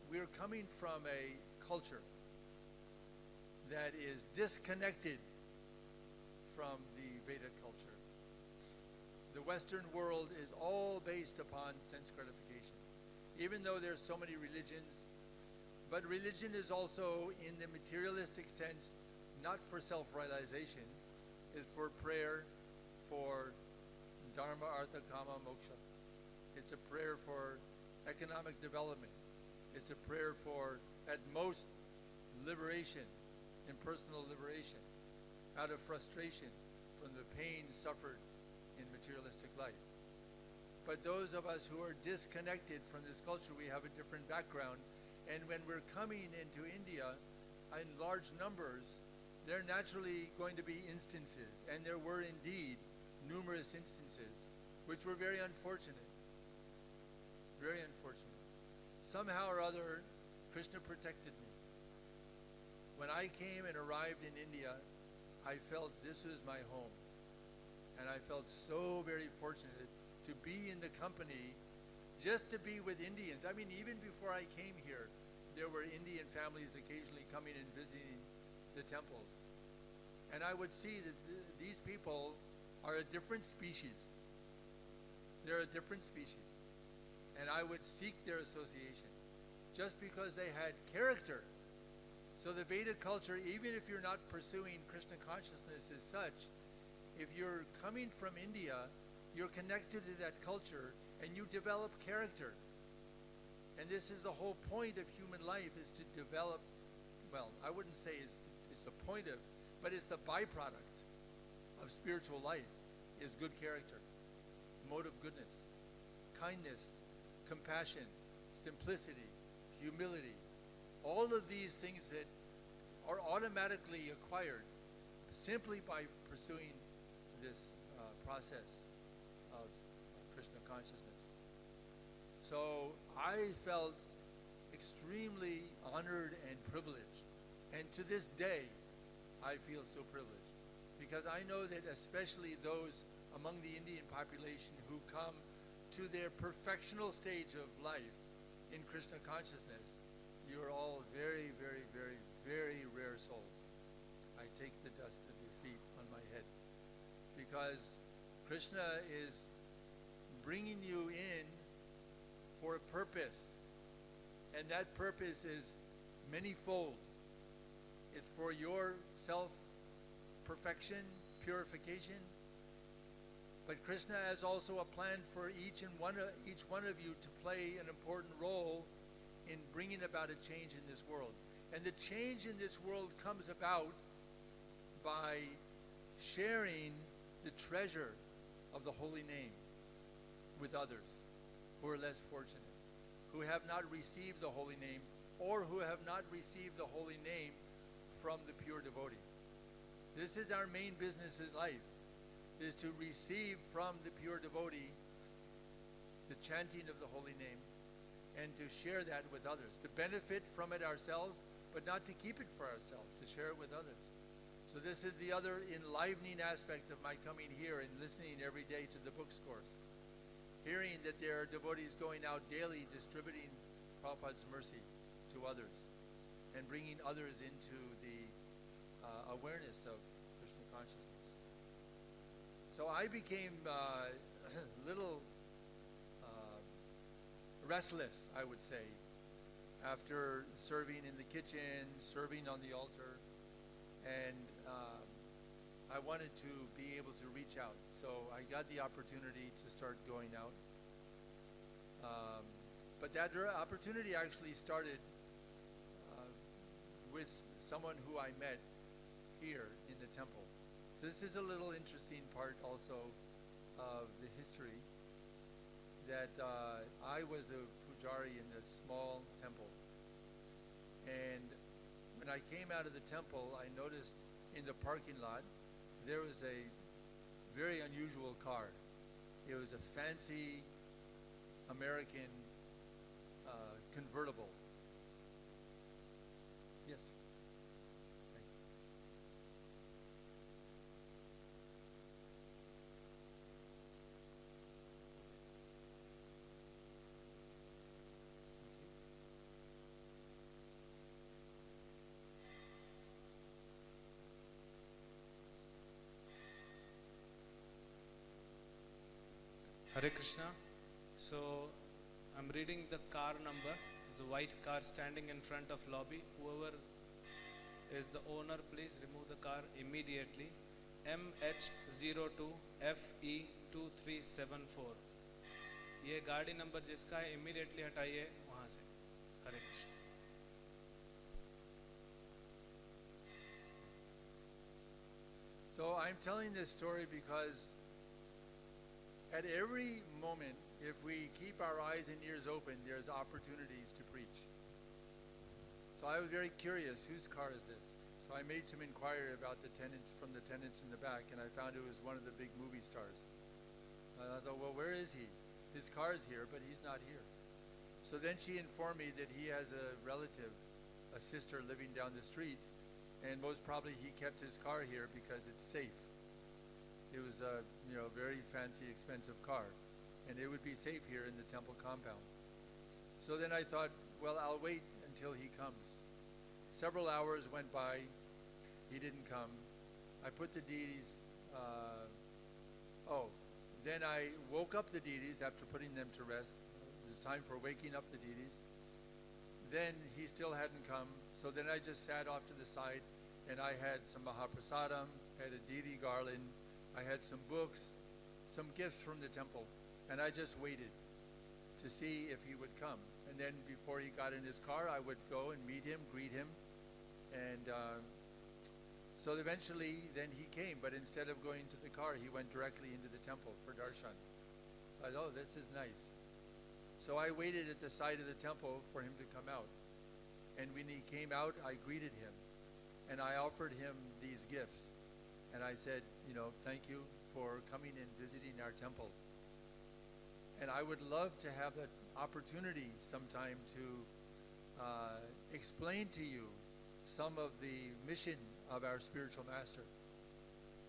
we're coming from a culture that is disconnected from the Vedic culture. The Western world is all based upon sense gratification. Even though there's so many religions, but religion is also, in the materialistic sense, not for self-realization, is for prayer for Dharma, Artha, Kama, Moksha. It's a prayer for economic development. It's a prayer for, at most, liberation, impersonal liberation, out of frustration from the pain suffered in materialistic life. But those of us who are disconnected from this culture, we have a different background. And when we're coming into India in large numbers, there are naturally going to be instances, and there were indeed numerous instances, which were very unfortunate. Very unfortunate. Somehow or other, Krishna protected me. When I came and arrived in India, I felt this was my home. And I felt so very fortunate to be in the company, just to be with Indians. I mean, even before I came here, there were Indian families occasionally coming and visiting the temples. And I would see that these people are a different species. They're a different species. And I would seek their association just because they had character. So the Vedic culture, even if you're not pursuing Krishna consciousness as such, if you're coming from India, you're connected to that culture and you develop character. And this is the whole point of human life, is to develop, well, I wouldn't say it's the point of, but it's the byproduct of spiritual life, is good character, mode of goodness, kindness, compassion, simplicity, humility, all of these things that are automatically acquired simply by pursuing this process of Krishna consciousness. So I felt extremely honored and privileged. And to this day, I feel so privileged. Because I know that especially those among the Indian population who come to their perfectional stage of life in Krishna consciousness, you are all very, very, very, very rare souls. I take the dust of your feet on my head. Because Krishna is bringing you in for a purpose. And that purpose is manyfold. It's for your self-perfection, purification. But Krishna has also a plan for each one of you to play an important role in bringing about a change in this world. And the change in this world comes about by sharing the treasure of the holy name with others who are less fortunate, who have not received the holy name, or who have not received the holy name from the pure devotee. This is our main business in life, is to receive from the pure devotee the chanting of the holy name and to share that with others, to benefit from it ourselves, but not to keep it for ourselves, to share it with others. So this is the other enlivening aspect of my coming here and listening every day to the books course. Hearing that there are devotees going out daily distributing Prabhupada's mercy to others and bringing others into the awareness of Krishna consciousness. So I became a little restless, I would say, after serving in the kitchen, serving on the altar, and I wanted to be able to reach out. So I got the opportunity to start going out. But that opportunity actually started with someone who I met here in the temple. So this is a little interesting part also of the history, that I was a pujari in this small temple. And when I came out of the temple, I noticed in the parking lot there was a very unusual car. It was a fancy American convertible. Yes. Thank you. Hare Krishna. So I'm reading the car number. There's a white car standing in front of lobby. Whoever is the owner please remove the car immediately. MH02FE2374. ये गाड़ी number जिसका है immediately हटाइए वहाँ से. हरे Krishna. So I'm telling this story because at every moment, if we keep our eyes and ears open, there's opportunities to preach. So I was very curious, whose car is this? So I made some inquiry about the tenants, from the tenants in the back, and I found it was one of the big movie stars. I thought, well, where is he? His car is here, but he's not here. So then she informed me that he has a relative, a sister living down the street, and most probably he kept his car here because it's safe. It was a very fancy, expensive car, and it would be safe here in the temple compound. So then I thought, well, I'll wait until he comes. Several hours went by. He didn't come. I put the deities. Then I woke up the deities after putting them to rest. It was time for waking up the deities. Then he still hadn't come. So then I just sat off to the side, and I had some Mahaprasadam, had a deity garland, I had some books, some gifts from the temple, and I just waited to see if he would come. And then before he got in his car, I would go and meet him, greet him, and so eventually then he came, but instead of going to the car, he went directly into the temple for darshan. I thought, oh, this is nice. So I waited at the side of the temple for him to come out. And when he came out, I greeted him, and I offered him these gifts. And I said, thank you for coming and visiting our temple. And I would love to have that opportunity sometime to explain to you some of the mission of our spiritual master.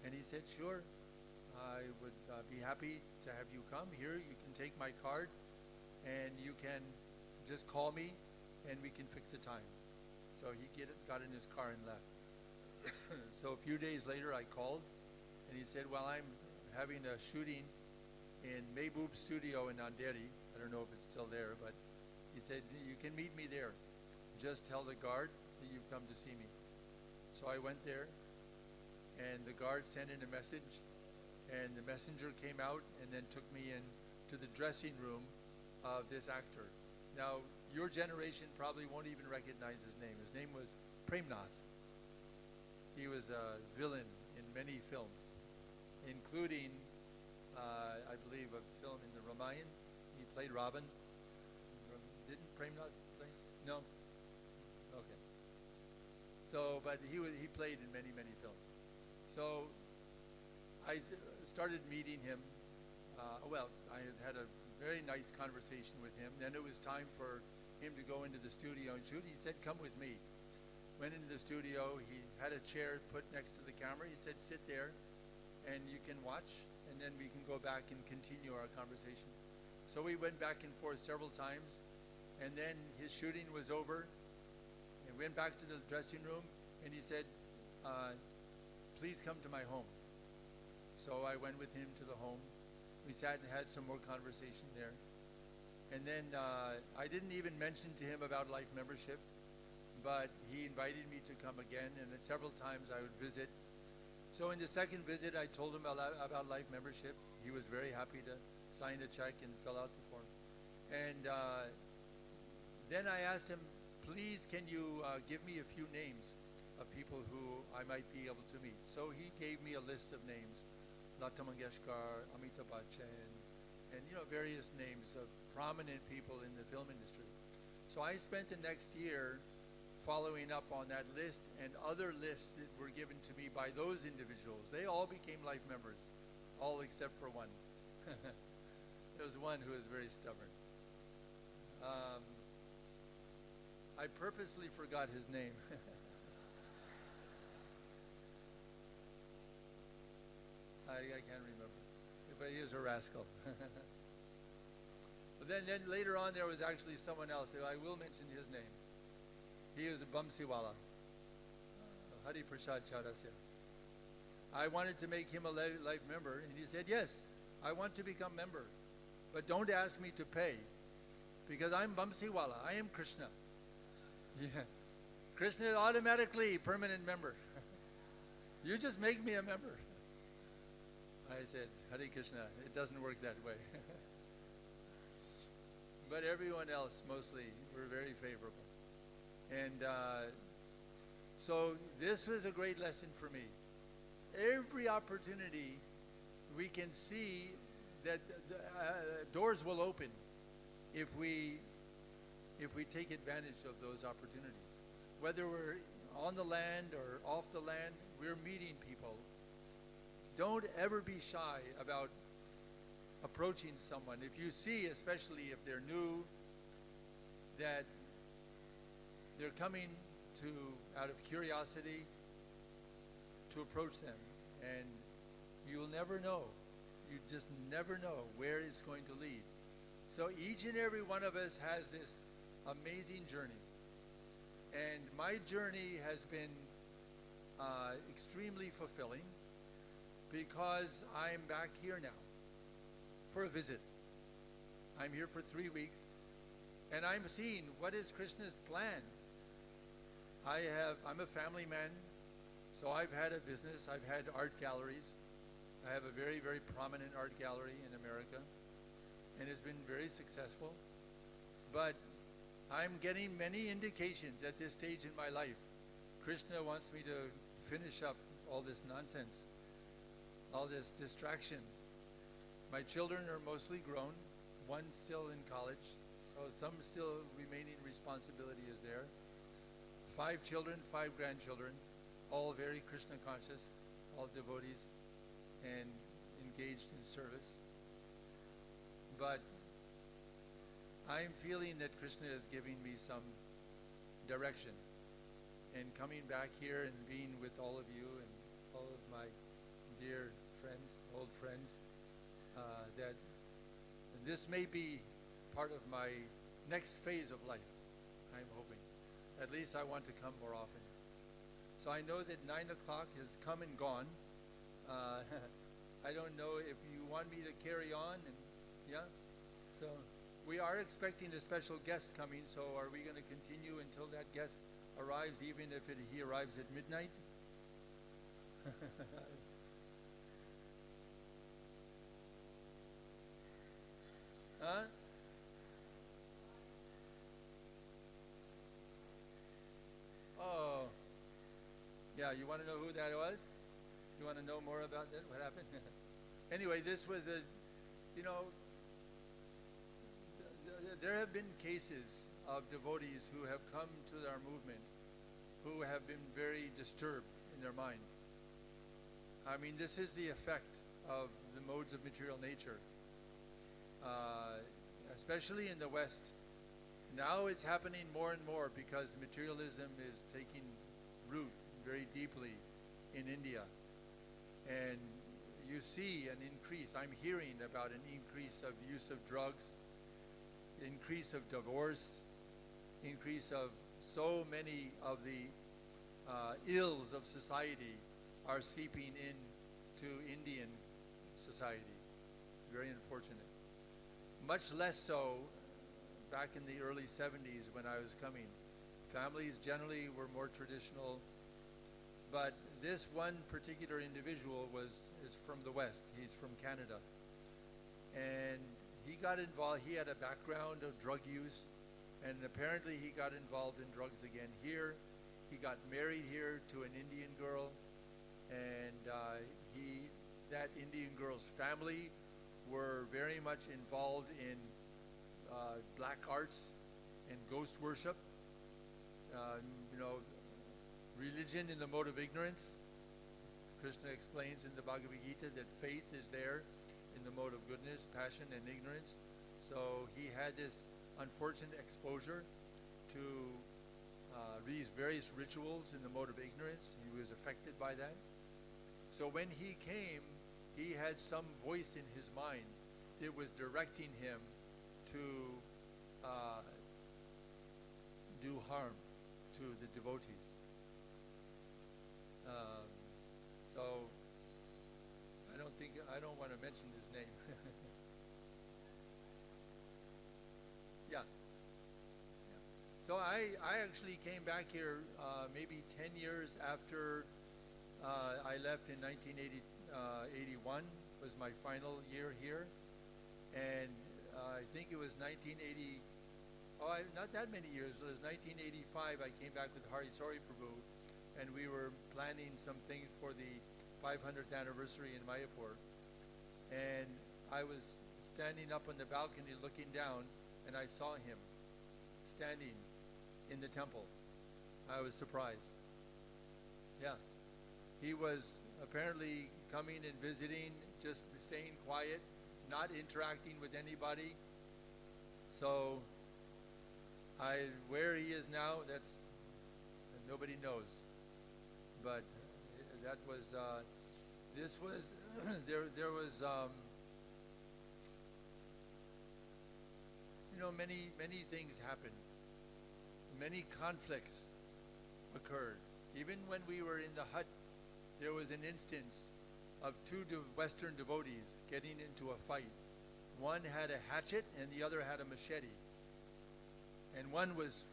And he said, sure, I would be happy to have you come here. You can take my card, and you can just call me, and we can fix the time. So he got in his car and left. So a few days later I called, and he said, well, I'm having a shooting in Mehboob Studio in Andheri. I don't know if it's still there, but he said, you can meet me there. Just tell the guard that you've come to see me. So I went there, and the guard sent in a message, and the messenger came out and then took me in to the dressing room of this actor. Now, your generation probably won't even recognize his name. His name was Premnath. He was a villain in many films, including, I believe, a film in the Ramayana. He played Ravan. Didn't Premnath play? No? Okay. So, but he played in many, many films. So I started meeting him. I had a very nice conversation with him. Then it was time for him to go into the studio and shoot. He said, come with me. Went into the studio. He had a chair put next to the camera. He said, sit there and you can watch, and then we can go back and continue our conversation. So we went back and forth several times, and then his shooting was over, and went back to the dressing room, and he said, please come to my home. So I went with him to the home. We sat and had some more conversation there. And then I didn't even mention to him about life membership, but he invited me to come again, and at several times I would visit. So in the second visit, I told him about life membership. He was very happy to sign a check and fill out the form. And then I asked him, please, can you give me a few names of people who I might be able to meet? So he gave me a list of names, Lata Mangeshkar, Amitabh Bachchan, and various names of prominent people in the film industry. So I spent the next year following up on that list and other lists that were given to me by those individuals. They all became life members, all except for one. There was one who was very stubborn. I purposely forgot his name. I can't remember, but he was a rascal. But then later on there was actually someone else. I will mention his name. He was a Bamsiwala, Hari Prasad Chaurasya. I wanted to make him a life member, and he said, yes, I want to become member, but don't ask me to pay, because I'm Bamsiwala. I am Krishna. Yeah. Krishna is automatically permanent member. You just make me a member. I said, Hare Krishna, it doesn't work that way. But everyone else, mostly, were very favorable. And so this was a great lesson for me. Every opportunity we can see that doors will open if we take advantage of those opportunities. Whether we're on the land or off the land, we're meeting people. Don't ever be shy about approaching someone. If you see, especially if they're new, that they're coming out of curiosity, to approach them, and you'll never know. You just never know where it's going to lead. So each and every one of us has this amazing journey. And my journey has been extremely fulfilling because I'm back here now for a visit. I'm here for 3 weeks, and I'm seeing what is Krishna's plan. I'm a family man, so I've had a business. I've had art galleries. I have a very, very prominent art gallery in America, and it's been very successful. But I'm getting many indications at this stage in my life. Krishna wants me to finish up all this nonsense, all this distraction. My children are mostly grown. One's still in college, so some still remaining responsibility is there. 5 children, 5 grandchildren, all very Krishna conscious, all devotees and engaged in service. But I'm feeling that Krishna is giving me some direction, and coming back here and being with all of you and all of my dear friends, old friends, that this may be part of my next phase of life, I'm hoping. At least I want to come more often. So I know that 9 o'clock has come and gone. I don't know if you want me to carry on, and yeah. So we are expecting a special guest coming, so are we going to continue until that guest arrives, even if he arrives at midnight? Huh? Oh, yeah, you want to know who that was? You want to know more about that? What happened? Anyway, this was there have been cases of devotees who have come to our movement who have been very disturbed in their mind. I mean, this is the effect of the modes of material nature, especially in the West. Now it's happening more and more because materialism is taking root very deeply in India. And you see an increase. I'm hearing about an increase of use of drugs, increase of divorce, increase of so many of the ills of society are seeping into Indian society. Very unfortunate. Much less so back in the early 70s when I was coming. Families generally were more traditional, but this one particular individual is from the West. He's from Canada. And he got involved. He had a background of drug use, and apparently he got involved in drugs again here. He got married here to an Indian girl, and that Indian girl's family were very much involved in black arts and ghost worship. Religion in the mode of ignorance. Krishna explains in the Bhagavad Gita that faith is there in the mode of goodness, passion, and ignorance. So he had this unfortunate exposure to these various rituals in the mode of ignorance. He was affected by that. So when he came, he had some voice in his mind that was directing him to do harm to the devotees. So I don't want to mention his name. Yeah. So I actually came back here maybe 10 years after I left in 1981 was my final year here. And I think it was 1980, not that many years, it was 1985 I came back with Hari Sori Prabhu, and we were planning some things for the 500th anniversary in Mayapur. And I was standing up on the balcony looking down, and I saw him standing in the temple. I was surprised. Yeah. He was apparently coming and visiting, just staying quiet, not interacting with anybody. So where he is now, that's nobody knows. But that was this was there was many things happened. Many conflicts occurred. Even when we were in the hut, there was an instance of two Western devotees getting into a fight. One had a hatchet and the other had a machete. And one was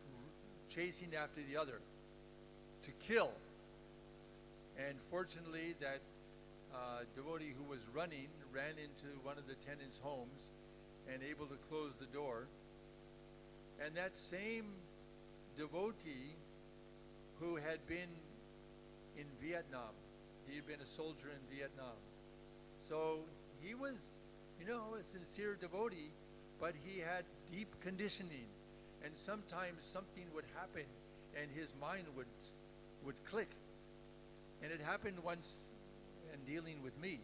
chasing after the other to kill. And fortunately, that devotee who was running ran into one of the tenants' homes and able to close the door. And that same devotee who had been in Vietnam, he had been a soldier in Vietnam. So he was, a sincere devotee, but he had deep conditioning. And sometimes something would happen and his mind would click. And it happened once in dealing with me.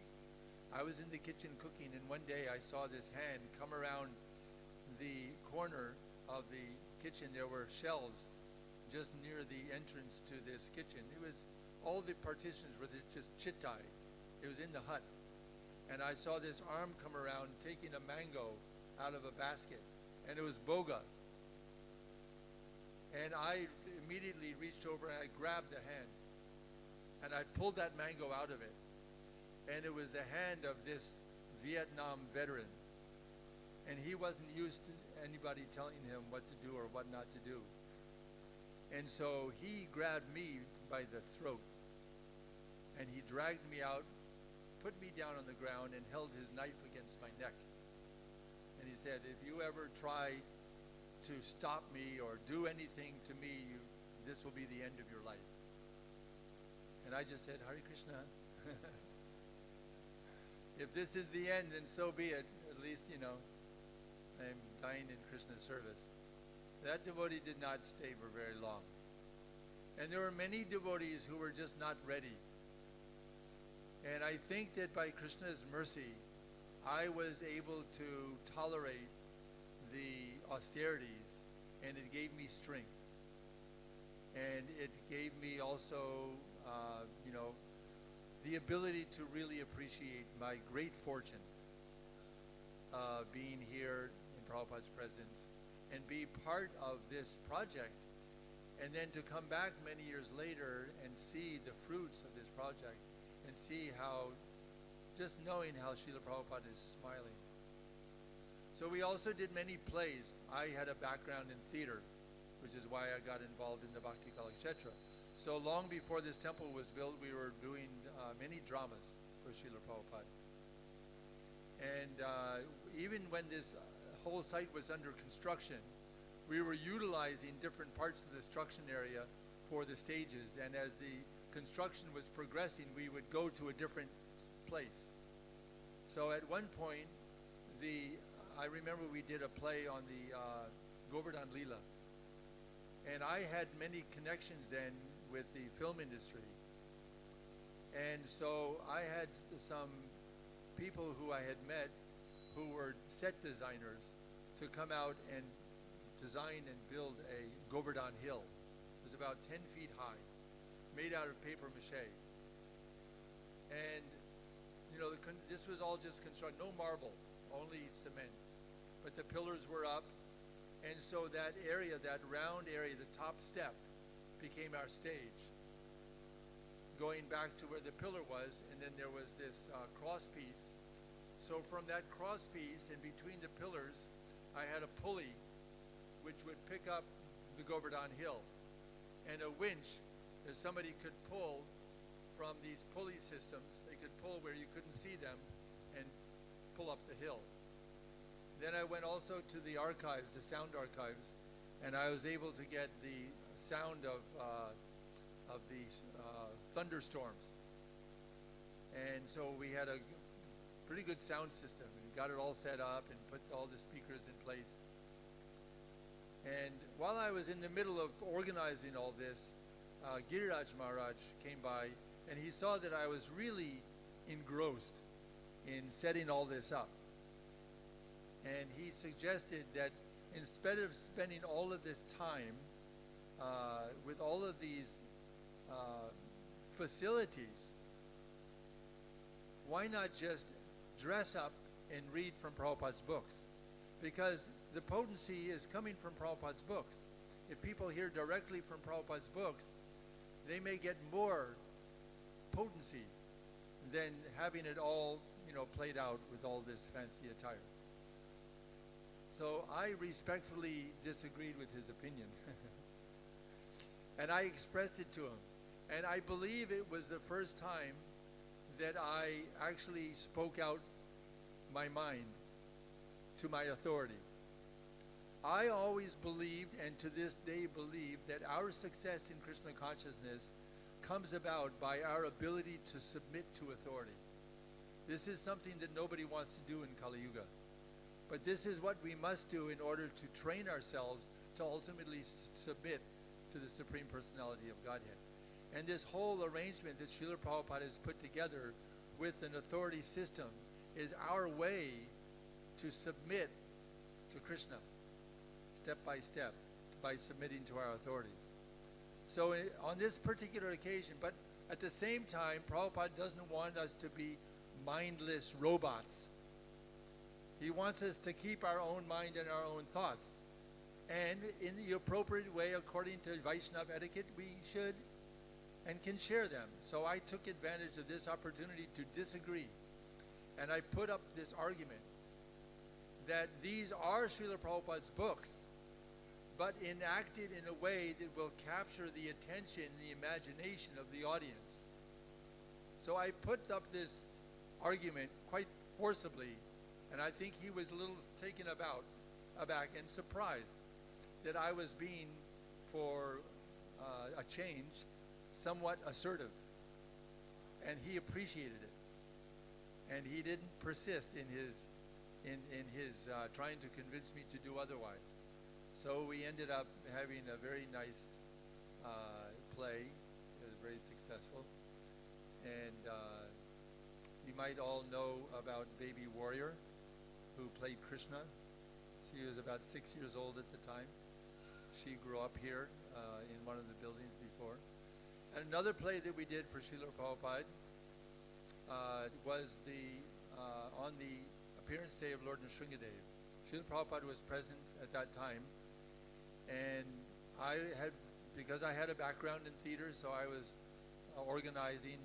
I was in the kitchen cooking, and one day I saw this hand come around the corner of the kitchen. There were shelves just near the entrance to this kitchen. It was, all the partitions were just chittai. It was in the hut. And I saw this arm come around taking a mango out of a basket. And it was boga. And I immediately reached over and I grabbed the hand. And I pulled that mango out of it. And it was the hand of this Vietnam veteran. And he wasn't used to anybody telling him what to do or what not to do. And so he grabbed me by the throat. And he dragged me out, put me down on the ground, and held his knife against my neck. And he said, if you ever try to stop me or do anything to me, this will be the end of your life. And I just said, Hare Krishna. If this is the end, then so be it. At least, I'm dying in Krishna's service. That devotee did not stay for very long. And there were many devotees who were just not ready. And I think that by Krishna's mercy, I was able to tolerate the austerities, and it gave me strength. And it gave me also, the ability to really appreciate my great fortune being here in Prabhupada's presence and be part of this project, and then to come back many years later and see the fruits of this project and see how, just knowing how Srila Prabhupada is smiling. So we also did many plays. I had a background in theater, which is why I got involved in the Bhakti Kalakshetra. So long before this temple was built, we were doing many dramas for Srila Prabhupada. And even when this whole site was under construction, we were utilizing different parts of the construction area for the stages. And as the construction was progressing, we would go to a different place. So at one point, I remember we did a play on the Govardhan Leela. And I had many connections then with the film industry. And so I had some people who I had met who were set designers to come out and design and build a Govardhan Hill. It was about 10 feet high, made out of paper mache. And, this was all just construction, no marble, only cement. But the pillars were up. And so that area, that round area, the top step, became our stage. Going back to where the pillar was, and then there was this cross piece. So from that cross piece and between the pillars, I had a pulley which would pick up the Govardhan Hill. And a winch that somebody could pull from these pulley systems. They could pull where you couldn't see them and pull up the hill. Then I went also to the archives, the sound archives, and I was able to get the sound of the thunderstorms. And so we had a pretty good sound system. We got it all set up and put all the speakers in place. And while I was in the middle of organizing all this, Giriraj Maharaj came by and he saw that I was really engrossed in setting all this up. And he suggested that instead of spending all of this time with all of these facilities, why not just dress up and read from Prabhupada's books? Because the potency is coming from Prabhupada's books. If people hear directly from Prabhupada's books, they may get more potency than having it all, played out with all this fancy attire. So I respectfully disagreed with his opinion. And I expressed it to him. And I believe it was the first time that I actually spoke out my mind to my authority. I always believed, and to this day believe, that our success in Krishna consciousness comes about by our ability to submit to authority. This is something that nobody wants to do in Kali Yuga. But this is what we must do in order to train ourselves to ultimately submit to the Supreme Personality of Godhead. And this whole arrangement that Srila Prabhupada has put together with an authority system is our way to submit to Krishna, step by step, by submitting to our authorities. So on this particular occasion, but at the same time, Prabhupada doesn't want us to be mindless robots. He wants us to keep our own mind and our own thoughts. And in the appropriate way, according to Vaishnava etiquette, we should and can share them. So I took advantage of this opportunity to disagree. And I put up this argument that these are Srila Prabhupada's books, but enacted in a way that will capture the attention and the imagination of the audience. So I put up this argument quite forcibly, and I think he was a little taken aback and surprised that I was being, for a change, somewhat assertive. And he appreciated it. And he didn't persist in his trying to convince me to do otherwise. So we ended up having a very nice play. It was very successful. And you might all know about Baby Warrior, who played Krishna. She was about 6 years old at the time. She grew up here in one of the buildings before. And another play that we did for Srila Prabhupada was on the appearance day of Lord Nrsingadev. Srila Prabhupada was present at that time, and because I had a background in theater, so I was organizing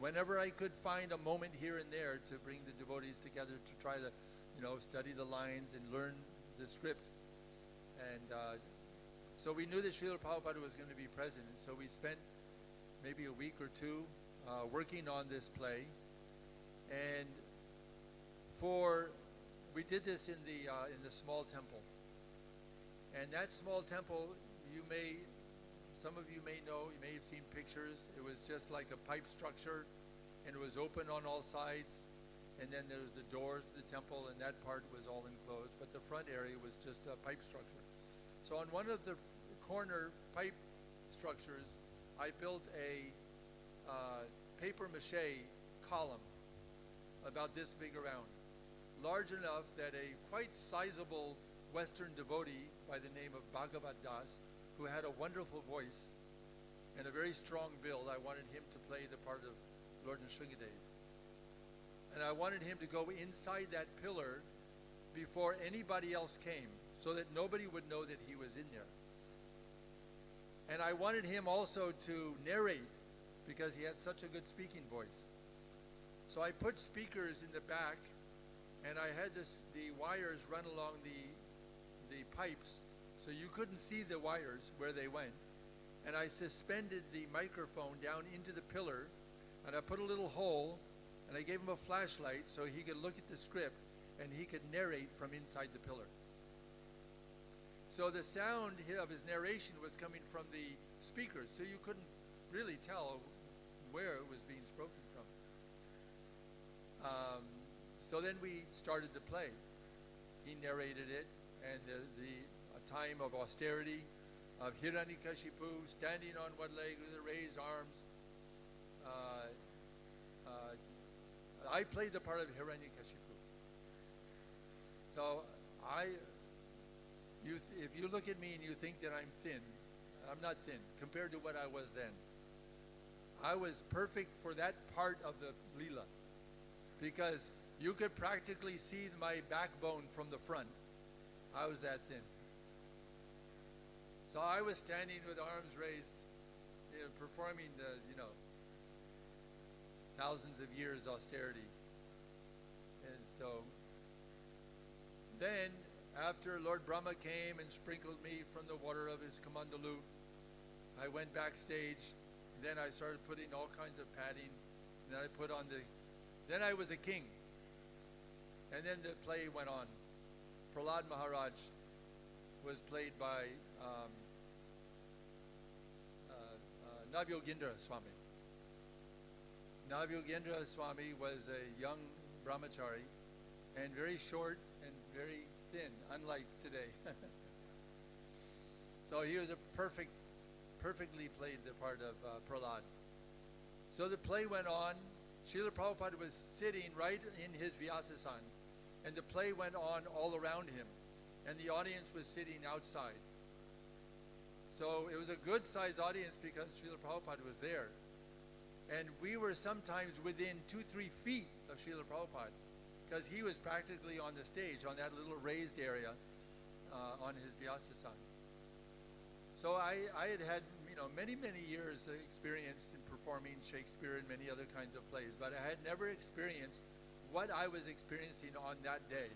whenever I could find a moment here and there to bring the devotees together to try to, study the lines and learn the script. And so we knew that Srila Prabhupada was going to be present, so we spent maybe a week or two working on this play. And we did this in the small temple. And that small temple, some of you may know, you may have seen pictures. It was just like a pipe structure, and it was open on all sides. And then there was the doors to the temple, and that part was all enclosed. But the front area was just a pipe structure. So on one of the corner pipe structures, I built a paper mache column about this big around, large enough that a quite sizable Western devotee by the name of Bhagavat Das, who had a wonderful voice and a very strong build, I wanted him to play the part of Lord Nrsingadev. And I wanted him to go inside that pillar before anybody else came, so that nobody would know that he was in there. And I wanted him also to narrate, because he had such a good speaking voice. So I put speakers in the back, and I had the wires run along the pipes, so you couldn't see the wires where they went. And I suspended the microphone down into the pillar, and I put a little hole, and I gave him a flashlight so he could look at the script and he could narrate from inside the pillar. So the sound of his narration was coming from the speakers, so you couldn't really tell where it was being spoken from. So then we started the play. He narrated it, and a time of austerity, of Hiranyakashipu standing on one leg with the raised arms. I played the part of Hiranyakashipu. So if you look at me and you think that I'm thin, I'm not thin compared to what I was then. I was perfect for that part of the Leela, because you could practically see my backbone from the front. I was that thin. So I was standing with arms raised, performing the, thousands of years austerity. And so then, after Lord Brahma came and sprinkled me from the water of his kamandalu, I went backstage. Then I started putting all kinds of padding. Then I put on then I was a king. And then the play went on. Prahlad Maharaj was played by Navyogendra Swami. Navyogendra Swami was a young brahmachari and very short and very thin, unlike today. So he was perfectly played the part of Prahlad. So the play went on. Srila Prabhupada was sitting right in his Vyasasan, and the play went on all around him, and the audience was sitting outside. So it was a good-sized audience because Srila Prabhupada was there. And we were sometimes within 2-3 feet of Srila Prabhupada, because he was practically on the stage, on that little raised area on his Vyasasan. So I had many years of experience in performing Shakespeare and many other kinds of plays, but I had never experienced what I was experiencing on that day.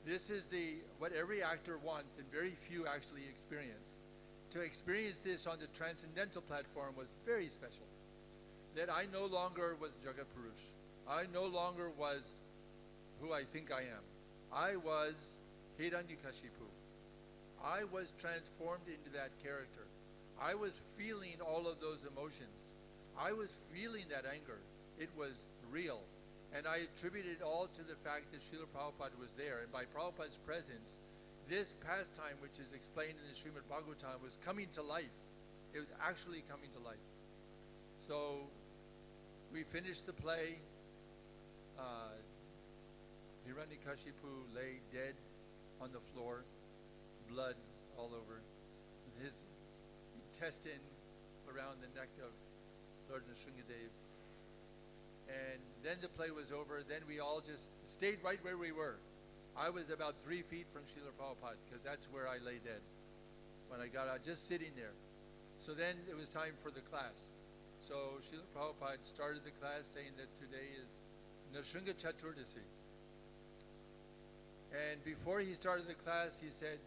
This is what every actor wants and very few actually experience. To experience this on the transcendental platform was very special. That I no longer was Jagat Purush. I no longer was who I think I am. I was Hiranyakashipu. I was transformed into that character. I was feeling all of those emotions. I was feeling that anger. It was real. And I attributed it all to the fact that Srila Prabhupada was there. And by Prabhupada's presence, this pastime, which is explained in the Srimad Bhagavatam, was coming to life. It was actually coming to life. So we finished the play. Hiranyakashipu lay dead on the floor, blood all over, his intestine around the neck of Lord Nrsingadev. And then the play was over. Then we all just stayed right where we were. I was about 3 feet from Srila Prabhupada, because that's where I lay dead when I got out, just sitting there. So then it was time for the class. So Srila Prabhupada started the class saying that today is Nrsinga Chaturdasi. And before he started the class, he said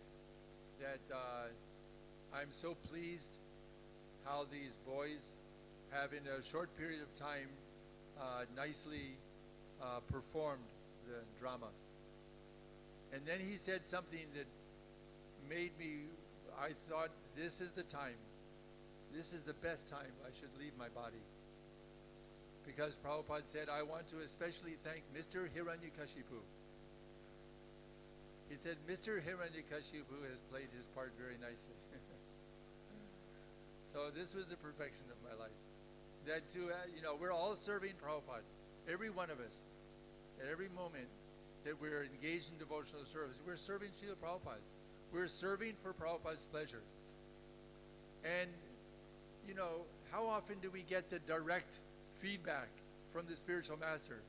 that I'm so pleased how these boys have, in a short period of time, nicely performed the drama. And then he said something that made me, I thought, this is the time. This is the best time I should leave my body. Because Prabhupada said, I want to especially thank Mr. Hiranyakashipu. He said, Mr. Hiranyakashipu has played his part very nicely. So this was the perfection of my life. That we're all serving Prabhupada. Every one of us. At every moment that we're engaged in devotional service, we're serving Srila Prabhupada's. We're serving for Prabhupada's pleasure. And, how often do we get the direct feedback from the spiritual master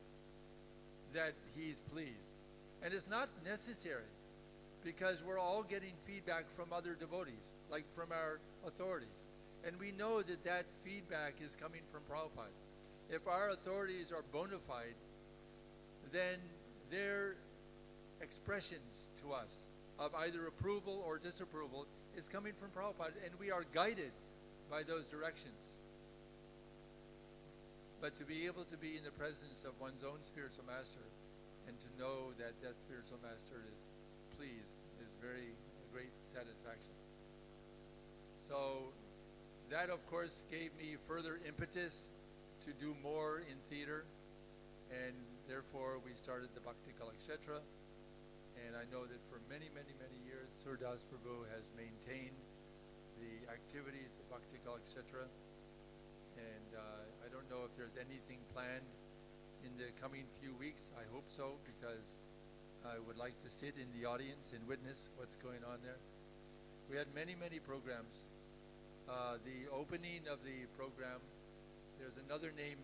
that he's pleased? And it's not necessary, because we're all getting feedback from other devotees, like from our authorities. And we know that that feedback is coming from Prabhupada. If our authorities are bona fide, then their expressions to us of either approval or disapproval is coming from Prabhupada, and we are guided by those directions. But to be able to be in the presence of one's own spiritual master and to know that that spiritual master is pleased is very great satisfaction. So that, of course, gave me further impetus to do more in theater, and therefore we started the Bhakti Kalakshetra. And I know that for many, many, many years, Surdas Prabhu has maintained the activities of Bhakti Kalakshetra. And I don't know if there's anything planned in the coming few weeks. I hope so, because I would like to sit in the audience and witness what's going on there. We had many, many programs. The opening of the program, there's another name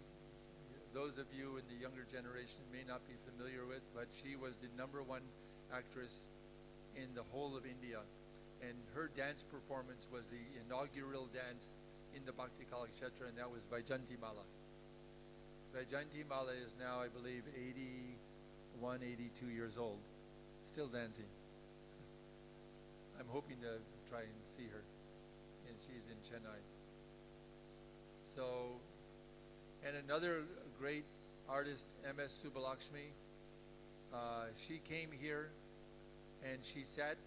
those of you in the younger generation may not be familiar with, but she was the #1 actress in the whole of India. And her dance performance was the inaugural dance in the Bhakti Kalakshetra, and that was Vaijayanti Mala. Vaijayanti Mala is now, I believe, 81, 82 years old, still dancing. I'm hoping to try and see her, and she's in Chennai. So, and another great artist, M.S. Subbalakshmi, she came here and she sat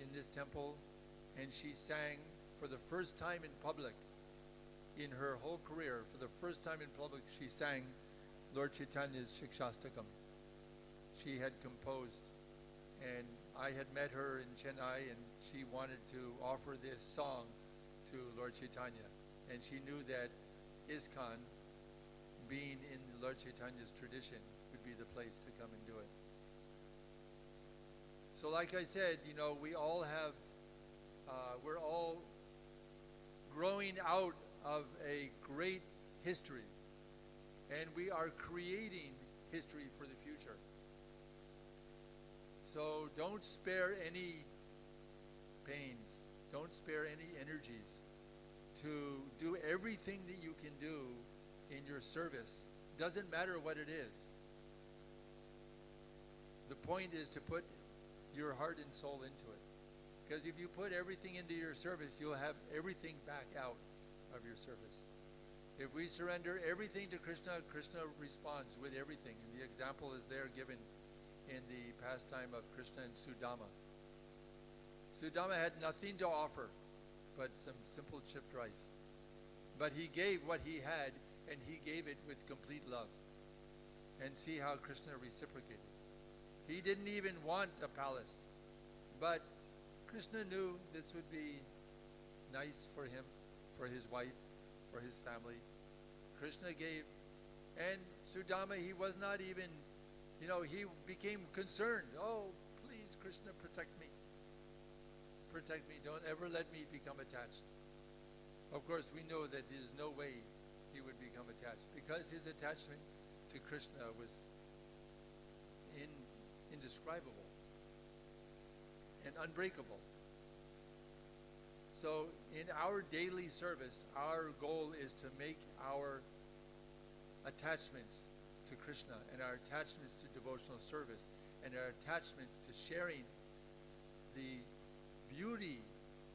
in this temple and she sang for the first time in public in her whole career. For the first time in public, she sang Lord Chaitanya's Shikshastakam. She had composed, and I had met her in Chennai, and she wanted to offer this song to Lord Chaitanya. And she knew that ISKCON, being in Lord Chaitanya's tradition, would be the place to come and do it. So like I said, you know, we all have, we're all growing out of a great history, and we are creating history for the future. So don't spare any pains, don't spare any energies to do everything that you can do in your service. Doesn't matter what it is. The point is to put your heart and soul into it. Because if you put everything into your service, you'll have everything back out of your service. If we surrender everything to Krishna, Krishna responds with everything. And the example is there given in the pastime of Krishna and Sudama. Sudama had nothing to offer but some simple chipped rice. But he gave what he had, and he gave it with complete love. And see how Krishna reciprocated. He didn't even want a palace, but Krishna knew this would be nice for him, for his wife, for his family. Krishna gave, and Sudama, he was not even, you know, he became concerned. Oh, please, Krishna, protect me. Protect me. Don't ever let me become attached. Of course, we know that there's no way he would become attached, because his attachment to Krishna was indescribable and unbreakable. So in our daily service, our goal is to make our attachments to Krishna and our attachments to devotional service and our attachments to sharing the beauty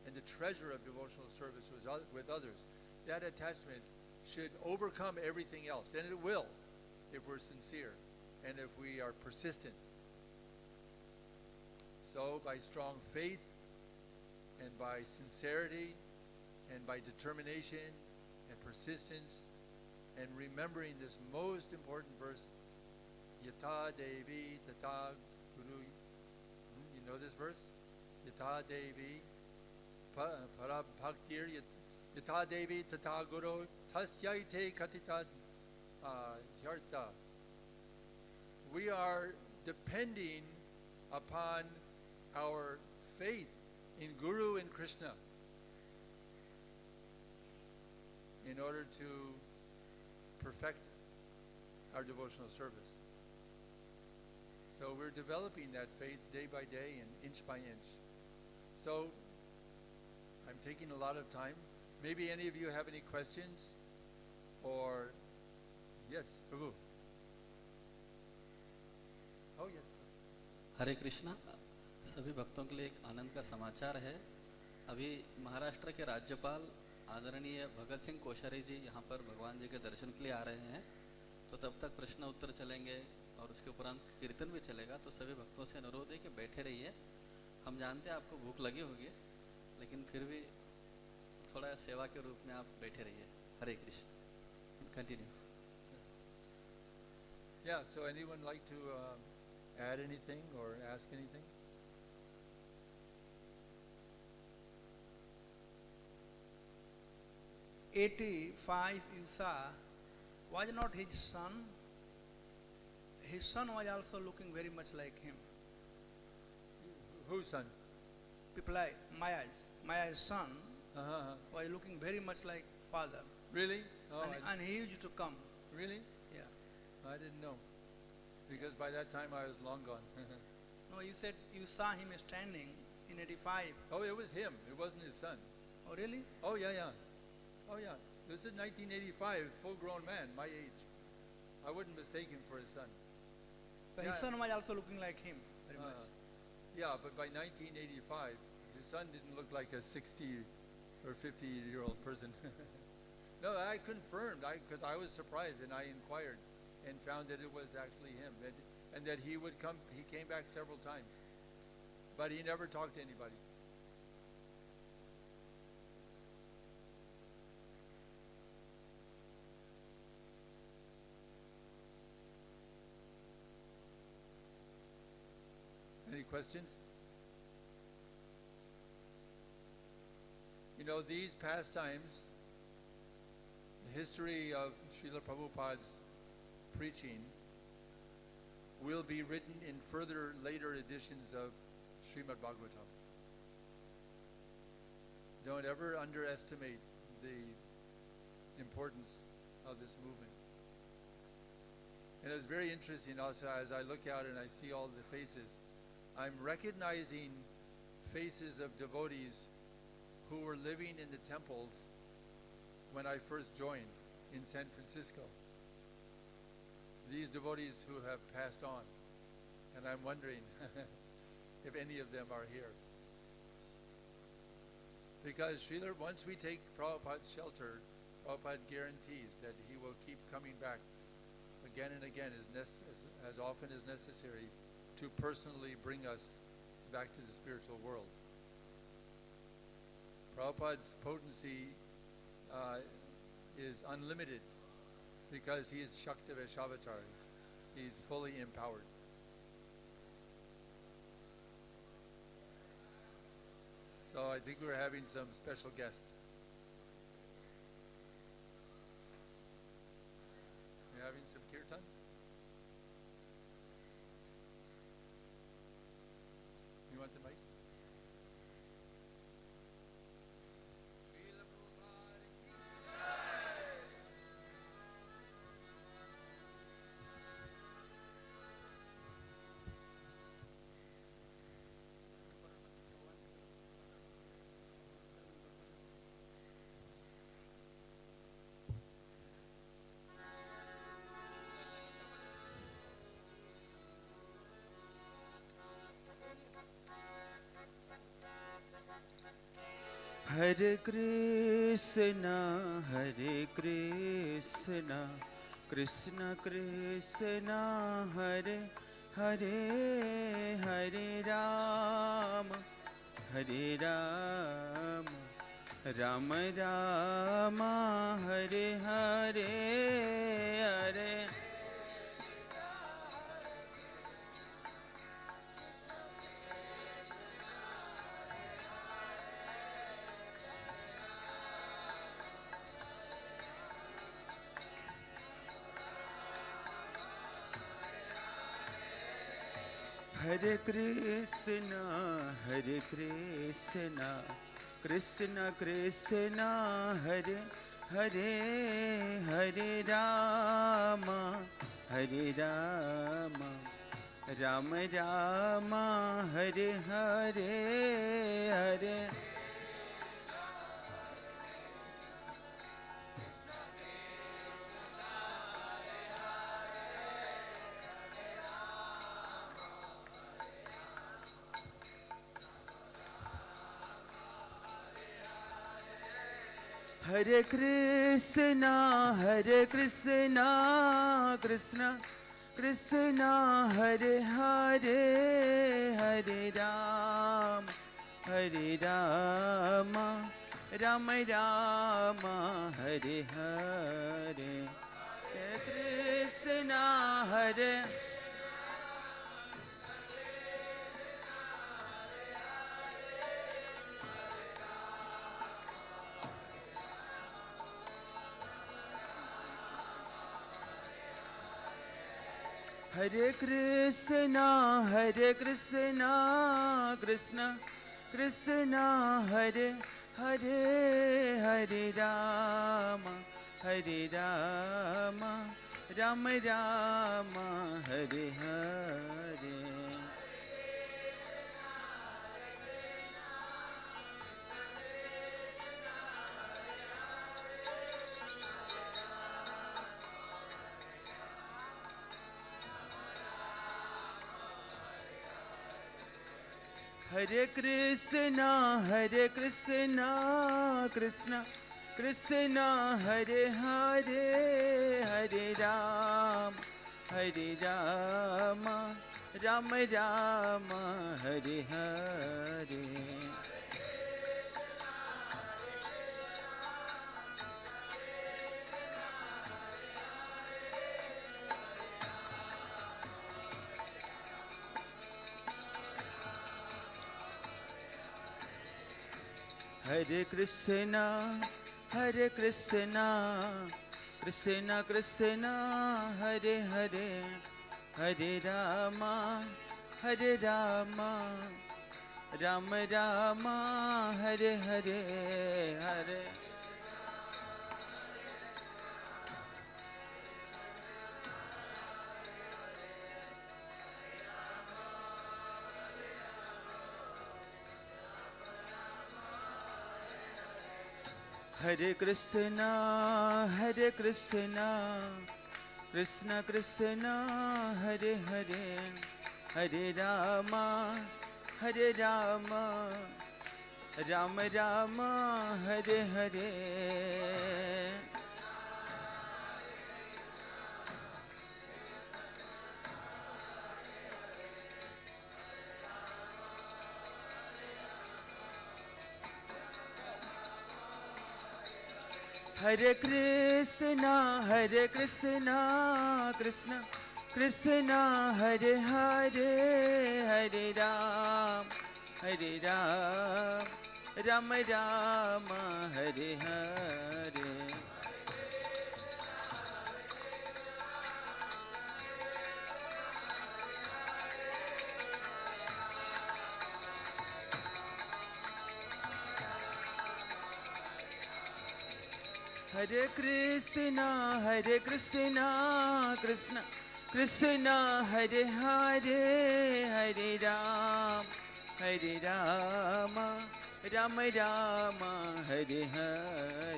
and the treasure of devotional service with others. That attachment should overcome everything else, and it will if we're sincere and if we are persistent. So by strong faith and by sincerity and by determination and persistence and remembering this most important verse, Yata Devi Tata Guru. You know this verse? Yata Devi Para Bhaktir Yata Devi Tata Guru Tasyaite Katita Yarta. We are depending upon our faith in Guru and Krishna in order to perfect our devotional service. So we're developing that faith day by day and inch by inch. So I'm taking a lot of time. Maybe any of you have any questions? Or, yes, Prabhu. Oh, yes. Hare Krishna. सभी भक्तों के लिए एक आनंद का समाचार है। अभी महाराष्ट्र के राज्यपाल आदरणीय भगत सिंह कोश्यारी जी यहाँ पर भगवान जी के दर्शन के लिए आ रहे हैं, तो तब तक प्रश्न उत्तर चलेंगे और उसके उपरांत कीर्तन भी चलेगा। तो सभी भक्तों से अनुरोध है कि बैठे रहिए। हम जानते हैं आपको भूख लगी होगी, लेकिन फिर भी थोड़ा सेवा के रूप में आप बैठे रहिए। Hare Krishna. Continue. Yeah, so anyone like to add anything or ask anything? Isa was not his son. His son was also looking very much like him. Whose son? People like Maya's son Uh-huh. was looking very much like father. Really? Oh, And he used to come. really? Yeah. I didn't know. Because by that time I was long gone. No, you said you saw him standing in 85. Oh, it was him. It wasn't his son. Oh, really? Oh, yeah, yeah. Oh, yeah. This is 1985, full-grown man, my age. I wouldn't mistake him for his son. But his Yeah. son was also looking like him very much. Yeah, but by 1985, his son didn't look like a 60 or 50-year-old person. No, I confirmed, because I was surprised, and I inquired and found that it was actually him, and that he would come. He came back several times, but he never talked to anybody. Any questions? You know, these pastimes, the history of Srila Prabhupada's preaching will be written in further later editions of Srimad Bhagavatam. Don't ever underestimate the importance of this movement. And it's very interesting also as I look out and I see all the faces, I'm recognizing faces of devotees who were living in the temples when I first joined in San Francisco. These devotees who have passed on, and I'm wondering if any of them are here. Because Srila, once we take Prabhupada's shelter, Prabhupada guarantees that he will keep coming back again and again as often as necessary to personally bring us back to the spiritual world. Prabhupada's potency is unlimited because he is Shakti Vaishavatari. He's fully empowered. So I think we're having some special guests. We're having some kirtan. You want the mic? Hare Krishna, Krishna Krishna, Hare Hare, Hare Rama, Rama Rama, Hare Hare, Hare Hare Krishna, Krishna Krishna, Hare Hare, Hare Rama, Rama Rama, Hare Hare, Hare Hare Krishna, Hare Krishna, Krishna Krishna, Hare Hare, Hare Rama, Hare Rama, Rama Rama, Hare Hare. Hare Krishna, Hare Hare Krishna, Hare Krishna, Krishna Krishna, Hare Hare, Hare Rama, Hare Rama, Rama Rama, Hare Hare. Hare Krishna, Hare Krishna, Krishna Krishna, Hare Hare, Hare Rama, Hare Rama, Rama Rama, Hare Hare. Hare Krishna, Hare Krishna, Krishna Krishna, Hare Hare, Hare Rama, Hare Rama, Rama Rama, Hare Hare, Hare. Hare Krishna, Hare Krishna, Krishna Krishna, Hare Hare, Hare Rama, Hare Rama, Rama Rama, Hare Hare. Hare Krishna, Hare Krishna, Krishna Krishna, Hare Hare, Hare Ram, Hare Ram, Rama Rama, Hare Hare. Hare Krishna, Hare Krishna, Krishna Krishna, Hare Hare, Hare Ram, Hare Rama, Rama Rama, Hare Hare.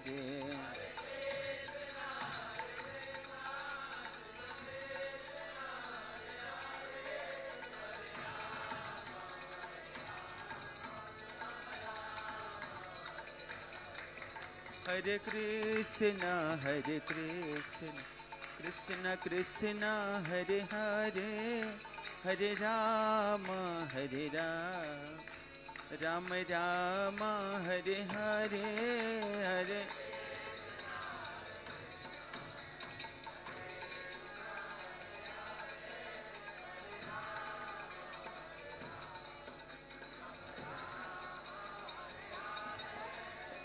Hare Krishna, Hare Krishna, Krishna Krishna, Hare Hare, Hare Rama, Hare Rama, Rama Rama, Hare Hare, Hare.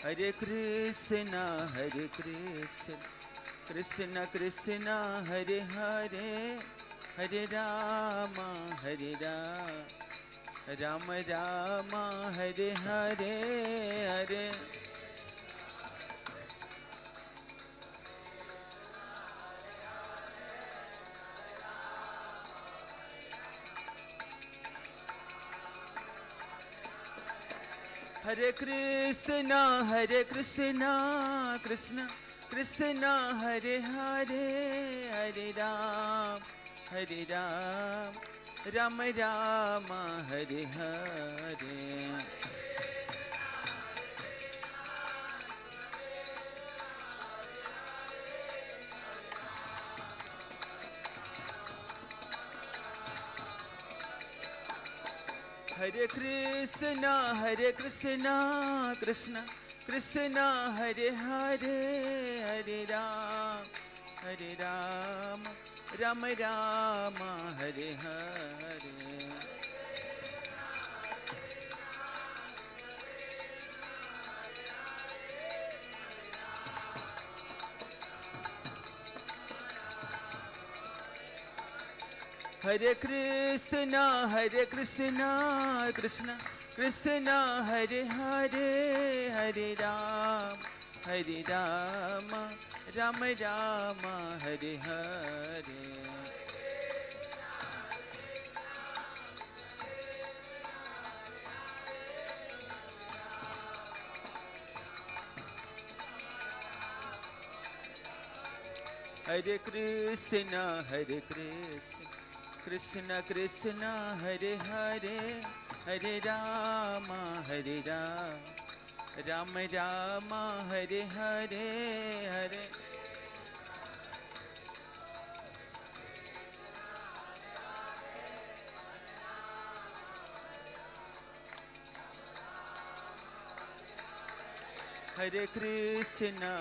Hare Krishna, Hare Krishna, Krishna Krishna, Hare Hare, Hare Rama, Hare Rama, Rama Rama, Hare Hare, Hare. Hare Krishna, Hare Krishna, Krishna Krishna, Hare Hare, Hare Ram, Hare Ram, Rama Rama, Hare Hare. Hare Krishna Krishna Krishna Hare Hare Hare Ram Rama Rama Hare Hare Hare Krishna Krishna Krishna Hare Hare Hare Rama Rama Rama Hare Hare Hare Krishna Krishna Krishna Hare Hare Hare Rama Rama Rama Hare Hare Hare Hare Krishna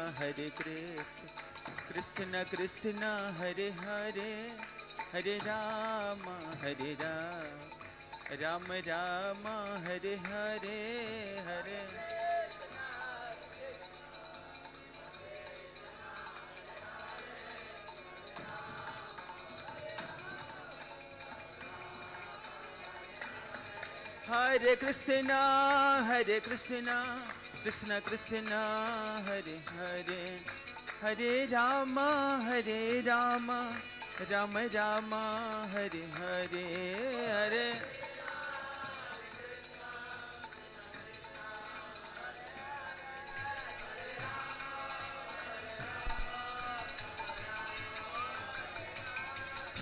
Krishna Krishna Hare Hare Hare Rama Rama Rama Hare Hare Hare Hare Krishna Krishna Krishna Hare Hare Hare Rama Rama Rama Hare Hare Hare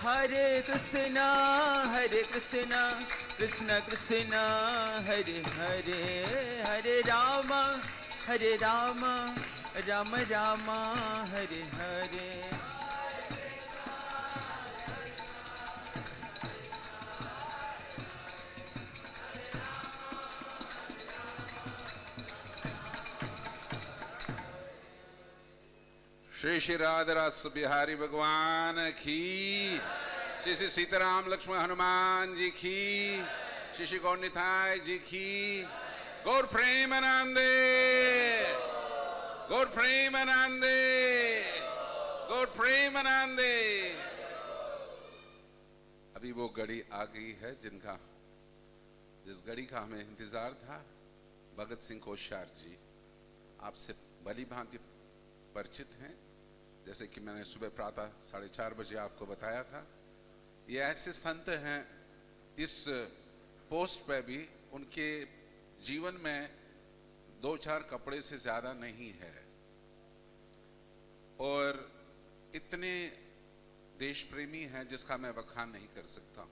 Hare Krishna Krishna Krishna Hare Hare Hare Rama Rama Rama Hare Hare Shri Shri Radha रस बिहारी भगवान की, श्री श्री सीताराम लक्ष्मण हनुमान जी की, श्री श्री गौर निताय जी की, गौर प्रेमानंदे, गौर प्रेमानंदे, गौर प्रेमानंदे। अभी वो घड़ी आ गई है जिस घड़ी का हमें इंतजार था। भगत सिंह कोश्यार जी आपसे भली भांति परिचित हैं, जैसे कि मैंने सुबह प्रातः 4:30 बजे आपको बताया था। ये ऐसे संत हैं, इस पोस्ट पे भी उनके जीवन में 2-4 कपड़े से ज्यादा नहीं है और इतने देश प्रेमी हैं जिसका मैं बखान नहीं कर सकता हूं।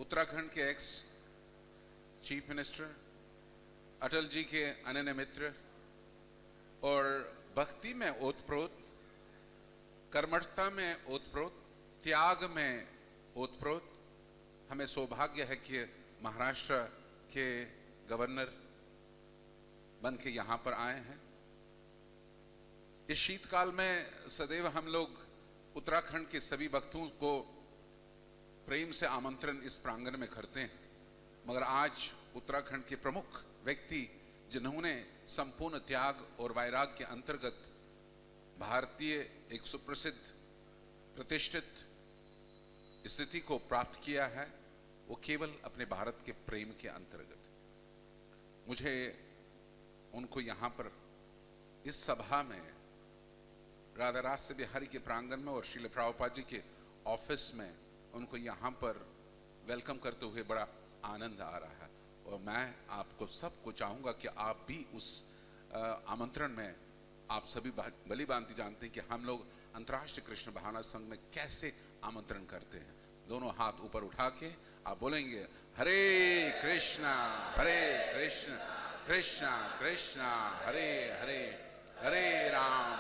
उत्तराखंड के ex chief minister, Atal ji के अनन्य मित्र और भक्ति में ओतप्रोत, कर्मठता में ओतप्रोत, त्याग में ओतप्रोत। हमें सौभाग्य है कि महाराष्ट्र के गवर्नर बन के यहाँ पर आए हैं। इस शीतकाल में सदैव हम लोग उत्तराखंड के सभी भक्तों को प्रेम से आमंत्रण इस प्रांगण में करते हैं, मगर आज उत्तराखंड के प्रमुख व्यक्ति जिन्होंने संपूर्ण त्याग और वैराग के अंतर्गत भारतीय एक सुप्रसिद्ध प्रतिष्ठित स्थिति को प्राप्त किया है, वो केवल अपने भारत के प्रेम के अंतर्गत। मुझे उनको यहाँ पर इस सभा में राधा रास बिहारी के प्रांगण में और श्रील प्रभुपाद जी के ऑफिस में उनको यहाँ पर वेलकम करते हुए बड़ा आनंद आ रहा है। और मैं आपको सबको चाहूंगा कि आप भी उस आमंत्रण में, आप सभी भली भांति जानते हैं कि हम लोग अंतर्राष्ट्रीय कृष्ण भावना संघ में कैसे आमंत्रण करते हैं। दोनों हाथ ऊपर उठा के आप बोलेंगे हरे कृष्णा कृष्ण कृष्णा हरे हरे, हरे राम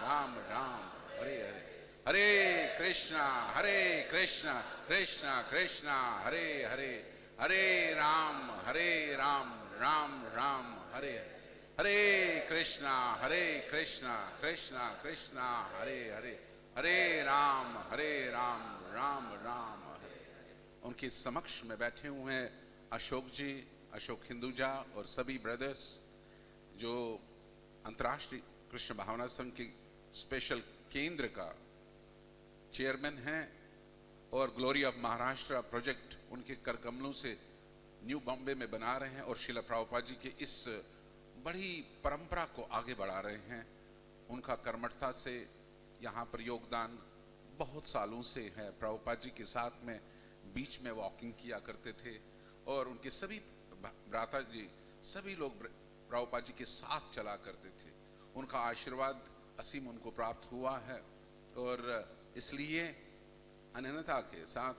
राम राम हरे हरे, हरे कृष्णा कृष्णा कृष्णा हरे हरे, हरे राम राम राम हरे हरे कृष्णा कृष्णा कृष्णा हरे हरे हरे राम राम राम हरे। उनके समक्ष में बैठे हुए हैं अशोक जी, अशोक हिंदुजा और सभी ब्रदर्स जो अंतर्राष्ट्रीय कृष्ण भावना संघ के स्पेशल केंद्र का चेयरमैन हैं और ग्लोरी ऑफ महाराष्ट्र प्रोजेक्ट उनके कर कमलों से न्यू बॉम्बे में बना रहे हैं और श्रीला प्रभुपाद जी के इस बड़ी परंपरा को आगे बढ़ा रहे हैं। उनका कर्मठता से यहाँ पर योगदान बहुत सालों से है। प्रभुपाद जी के साथ में बीच में वॉकिंग किया करते थे और उनके सभी भ्राता जी सभी लोग प्रभुपाद जी के साथ चला करते थे। उनका आशीर्वाद असीम उनको प्राप्त हुआ है और इसलिए अनन्यता के साथ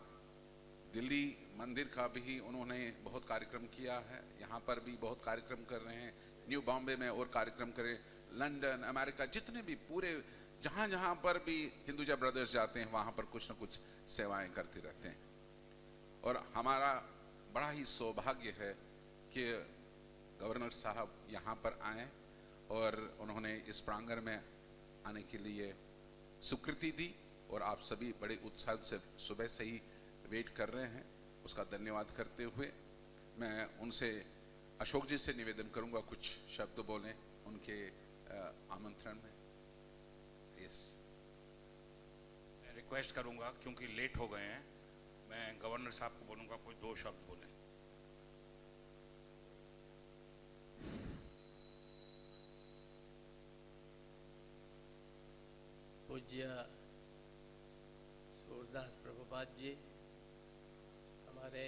दिल्ली मंदिर का भी उन्होंने बहुत कार्यक्रम किया है, यहाँ पर भी बहुत कार्यक्रम कर रहे हैं, न्यू बॉम्बे में और कार्यक्रम करें, लंदन अमेरिका जितने भी पूरे जहाँ जहाँ पर भी हिंदुजा ब्रदर्स जाते हैं वहाँ पर कुछ न कुछ सेवाएं करते रहते हैं। और हमारा बड़ा ही सौभाग्य है कि गवर्नर साहब यहाँ पर आए और उन्होंने इस प्रांगण में आने के लिए स्वीकृति दी और आप सभी बड़े उत्साह से सुबह से ही वेट कर रहे हैं। उसका धन्यवाद करते हुए मैं उनसे अशोक जी से निवेदन करूंगा कुछ शब्द बोलें उनके आमंत्रण में। यस, मैं रिक्वेस्ट करूंगा क्योंकि लेट हो गए हैं, मैं गवर्नर साहब को बोलूंगा कोई 2 शब्द बोले। पूज्य सूरदास प्रभुपाद जी, हमारे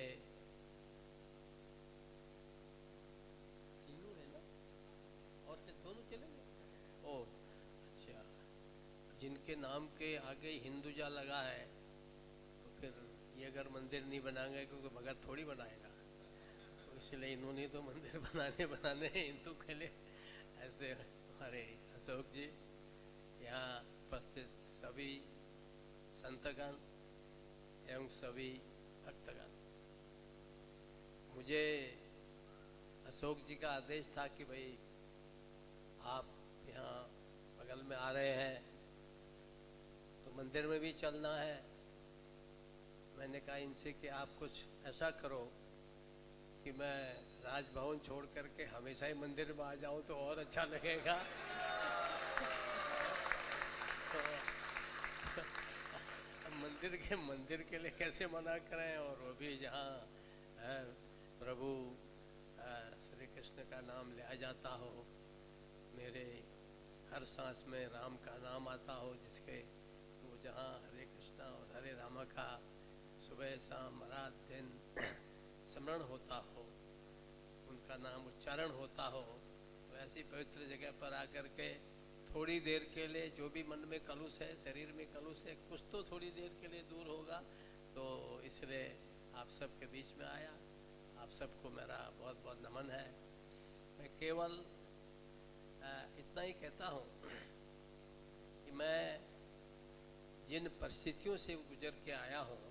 तीनों है ना और के दोनों चलेंगे? ओ अच्छा, जिनके नाम के आगे हिंदुजा लगा है तो फिर ये अगर मंदिर नहीं बनाएंगे क्योंकि भगत थोड़ी बनाएगा, तो इसलिए इन्होंने तो मंदिर बनाने हिंदू के लिए। ऐसे हमारे अशोक जी, यहाँ उपस्थित सभी संतगण एवं सभी भक्तगण, मुझे अशोक जी का आदेश था कि भाई आप यहाँ बगल में आ रहे हैं तो मंदिर में भी चलना है। मैंने कहा इनसे कि आप कुछ ऐसा करो कि मैं राजभवन छोड़ करके हमेशा ही मंदिर में आ जाऊं तो और अच्छा लगेगा। तो मंदिर के लिए कैसे मना करें, और वो भी जहाँ प्रभु श्री कृष्ण का नाम लिया जाता हो, मेरे हर सांस में राम का नाम आता हो जिसके, तो जहाँ हरे कृष्णा और हरे रामा का सुबह शाम रात दिन स्मरण होता हो, उनका नाम उच्चारण होता हो, तो ऐसी पवित्र जगह पर आकर के थोड़ी देर के लिए जो भी मन में कलुष है, शरीर में कलुष है, कुछ तो थोड़ी देर के लिए दूर होगा। तो इसलिए आप सबके बीच में आया। आप सबको मेरा बहुत बहुत नमन है। मैं केवल इतना ही कहता हूँ कि मैं जिन परिस्थितियों से गुजर के आया हूँ,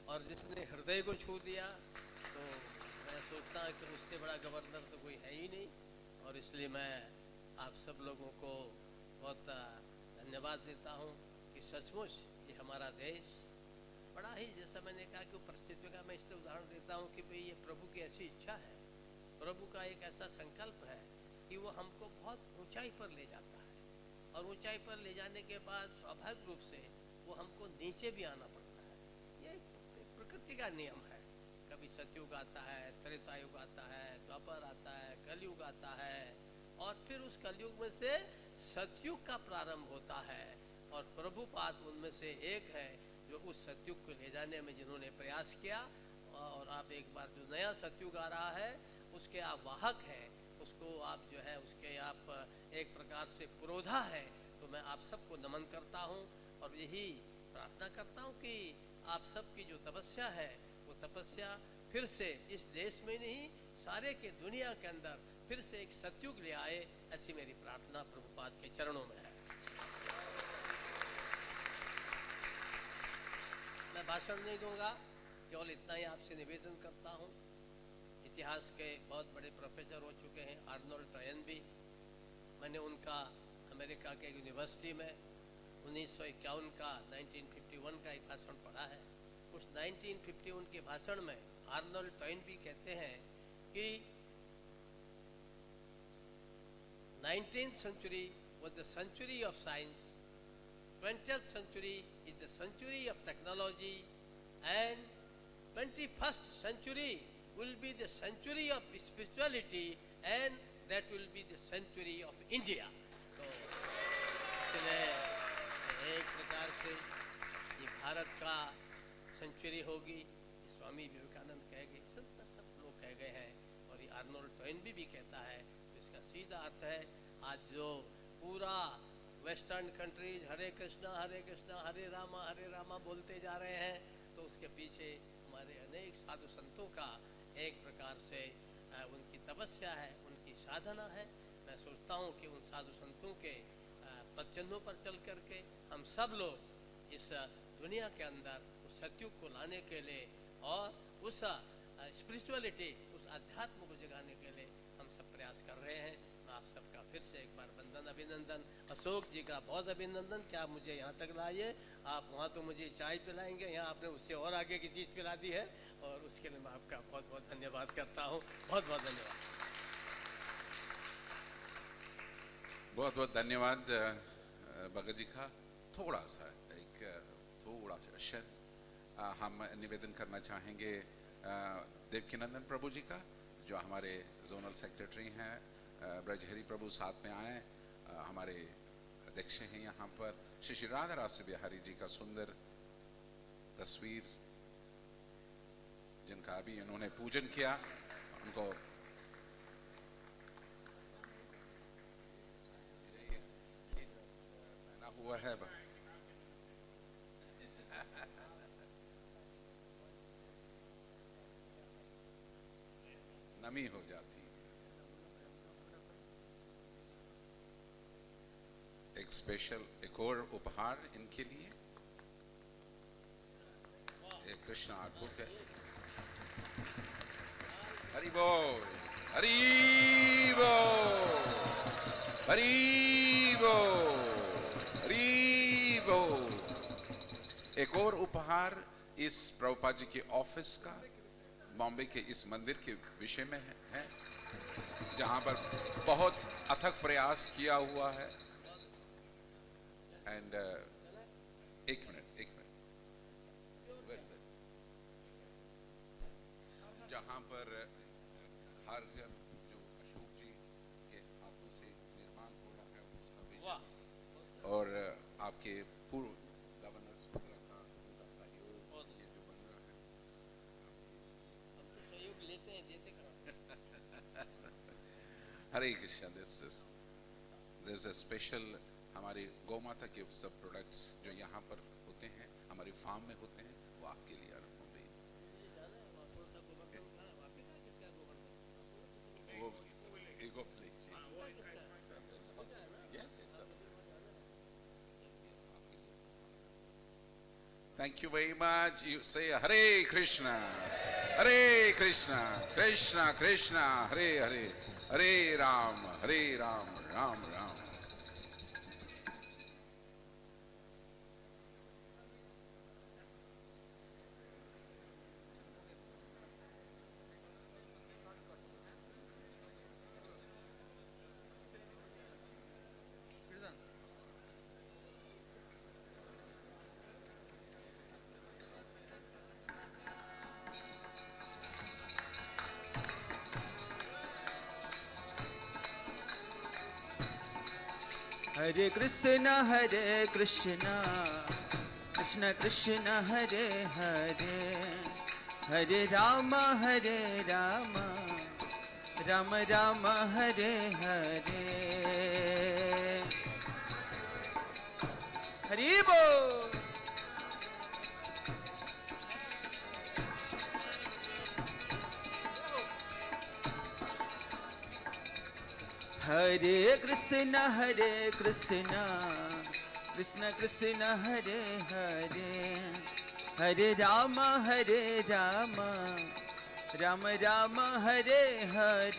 और जिसने हृदय को छू दिया, तो मैं सोचता हूँ कि उससे बड़ा गवर्नर तो कोई है ही नहीं। और इसलिए मैं आप सब लोगों को बहुत धन्यवाद देता हूँ कि सचमुच ये हमारा देश बड़ा ही, जैसा मैंने कहा कि परिस्थितियों का मैं इसलिए उदाहरण देता हूँ कि भाई ये प्रभु की ऐसी इच्छा है, प्रभु का एक ऐसा संकल्प है कि वो हमको बहुत ऊंचाई पर ले जाता है, और ऊंचाई पर ले जाने के बाद स्वाभाविक रूप से वो हमको नीचे भी आना पड़ता है। ये प्रकृति का नियम है। कभी सतयुग आता है, त्रेता युग आता है, द्वापर आता है, कलयुग आता है, और फिर उस कलयुग में से सतयुग का प्रारंभ होता है। और प्रभुपाद उनमें से एक है जो उस सतयुग को ले जाने में जिन्होंने प्रयास किया। और आप एक बार जो नया सतयुग आ रहा है उसके आप वाहक हैं, उसको आप जो है उसके आप एक प्रकार से पुरोधा है। तो मैं आप सबको नमन करता हूँ और यही प्रार्थना करता हूँ कि आप सबकी जो तपस्या है वो तपस्या फिर से इस देश में नहीं सारे के दुनिया के अंदर फिर से एक सतयुग ले आए, ऐसी मेरी प्रार्थना प्रभुपाद के चरणों में है। मैं भाषण नहीं दूंगा, केवल इतना ही आपसे निवेदन करता हूँ। इतिहास के बहुत बड़े प्रोफेसर हो चुके हैं आर्नोल्ड टॉयनबी, मैंने उनका अमेरिका के यूनिवर्सिटी में 1951 का 1951 का एक भाषण पढ़ा है। उस 1951 के भाषण में आर्नोल्ड टॉयनबी कहते हैं कि 19th century was the century of science, 20th century is the century of technology, and 21st century will be the century of spirituality, and that will be the century of India. तो इसलिए एक प्रकार से ये भारत का century होगी, स्वामी विवेकानंद कह गए, सब लोग कह गए हैं, और ये आर्नोल्ड टॉयनबी भी कहता है। तो इसका सीधा अर्थ है आज जो पूरा वेस्टर्न कंट्रीज हरे कृष्णा हरे रामा बोलते जा रहे हैं, तो उसके पीछे हमारे अनेक साधु संतों का एक प्रकार से उनकी तपस्या है, उनकी साधना है। मैं सोचता हूँ कि उन साधु संतों के पदचिन्हों पर चल करके हम सब लोग इस दुनिया के अंदर उस सतयुग को लाने के लिए और उस स्पिरिचुअलिटी, उस अध्यात्म को जगाने के लिए हम सब प्रयास कर रहे हैं। मैं आप सबका फिर से एक बार वंदन, अभिनंदन। अशोक जी का बहुत अभिनंदन कि आप मुझे यहाँ तक लाइए। आप वहाँ तो मुझे चाय पिलाएंगे, यहाँ आपने उससे और आगे की चीज़ पिला दी है, और उसके लिए मैं आपका बहुत बहुत धन्यवाद करता हूँ। बहुत बहुत धन्यवाद। बहुत बहुत धन्यवाद भगत जी का। थोड़ा सा हम निवेदन करना चाहेंगे देवकीनंदन प्रभु जी का, जो हमारे जोनल सेक्रेटरी हैं। ब्रजहरी प्रभु साथ में आए, हमारे अध्यक्ष हैं यहाँ पर। श्री राधा रास बिहारी जी का सुंदर तस्वीर, जिनका अभी उन्होंने पूजन किया, उनको पहना हुआ है। नमी हो जाती है। एक स्पेशल एक और उपहार इनके लिए, एक कृष्ण आर्टबुक है। हरि बोल, हरि बोल, हरि बोल, हरि बोल। एक और उपहार इस प्रभुपाद जी के ऑफिस का, बॉम्बे के इस मंदिर के विषय में है, जहां पर बहुत अथक प्रयास किया हुआ है। एंड एक मिनट जहां पर हर जो अशोक जी के हाथों से निर्माण हो रहा है उसका विजन, और आपके पूर्व गवर्नर का उनका सहयोग, ये जो बन रहा है, हम तो सहयोग लेते हैं, देते कहाँ। Hare Krishna. This is a special, हमारे गौ माता के सब प्रोडक्ट्स जो यहाँ पर होते हैं, हमारे फार्म में होते हैं, वो आपके लिए आ रहा हूँ। वो ego please, yes, sir. Thank you very much. You say Hare Krishna, Krishna Krishna, Hare Hare, Hare Ram, Ram Ram. Hare Krishna, Krishna Krishna, Hare Hare, Hare Rama, Rama Rama, Hare Hare. Hari Bol. Hare Krishna, Krishna Krishna, Hare Hare, Hare Rama, Rama Rama, Hare Hare.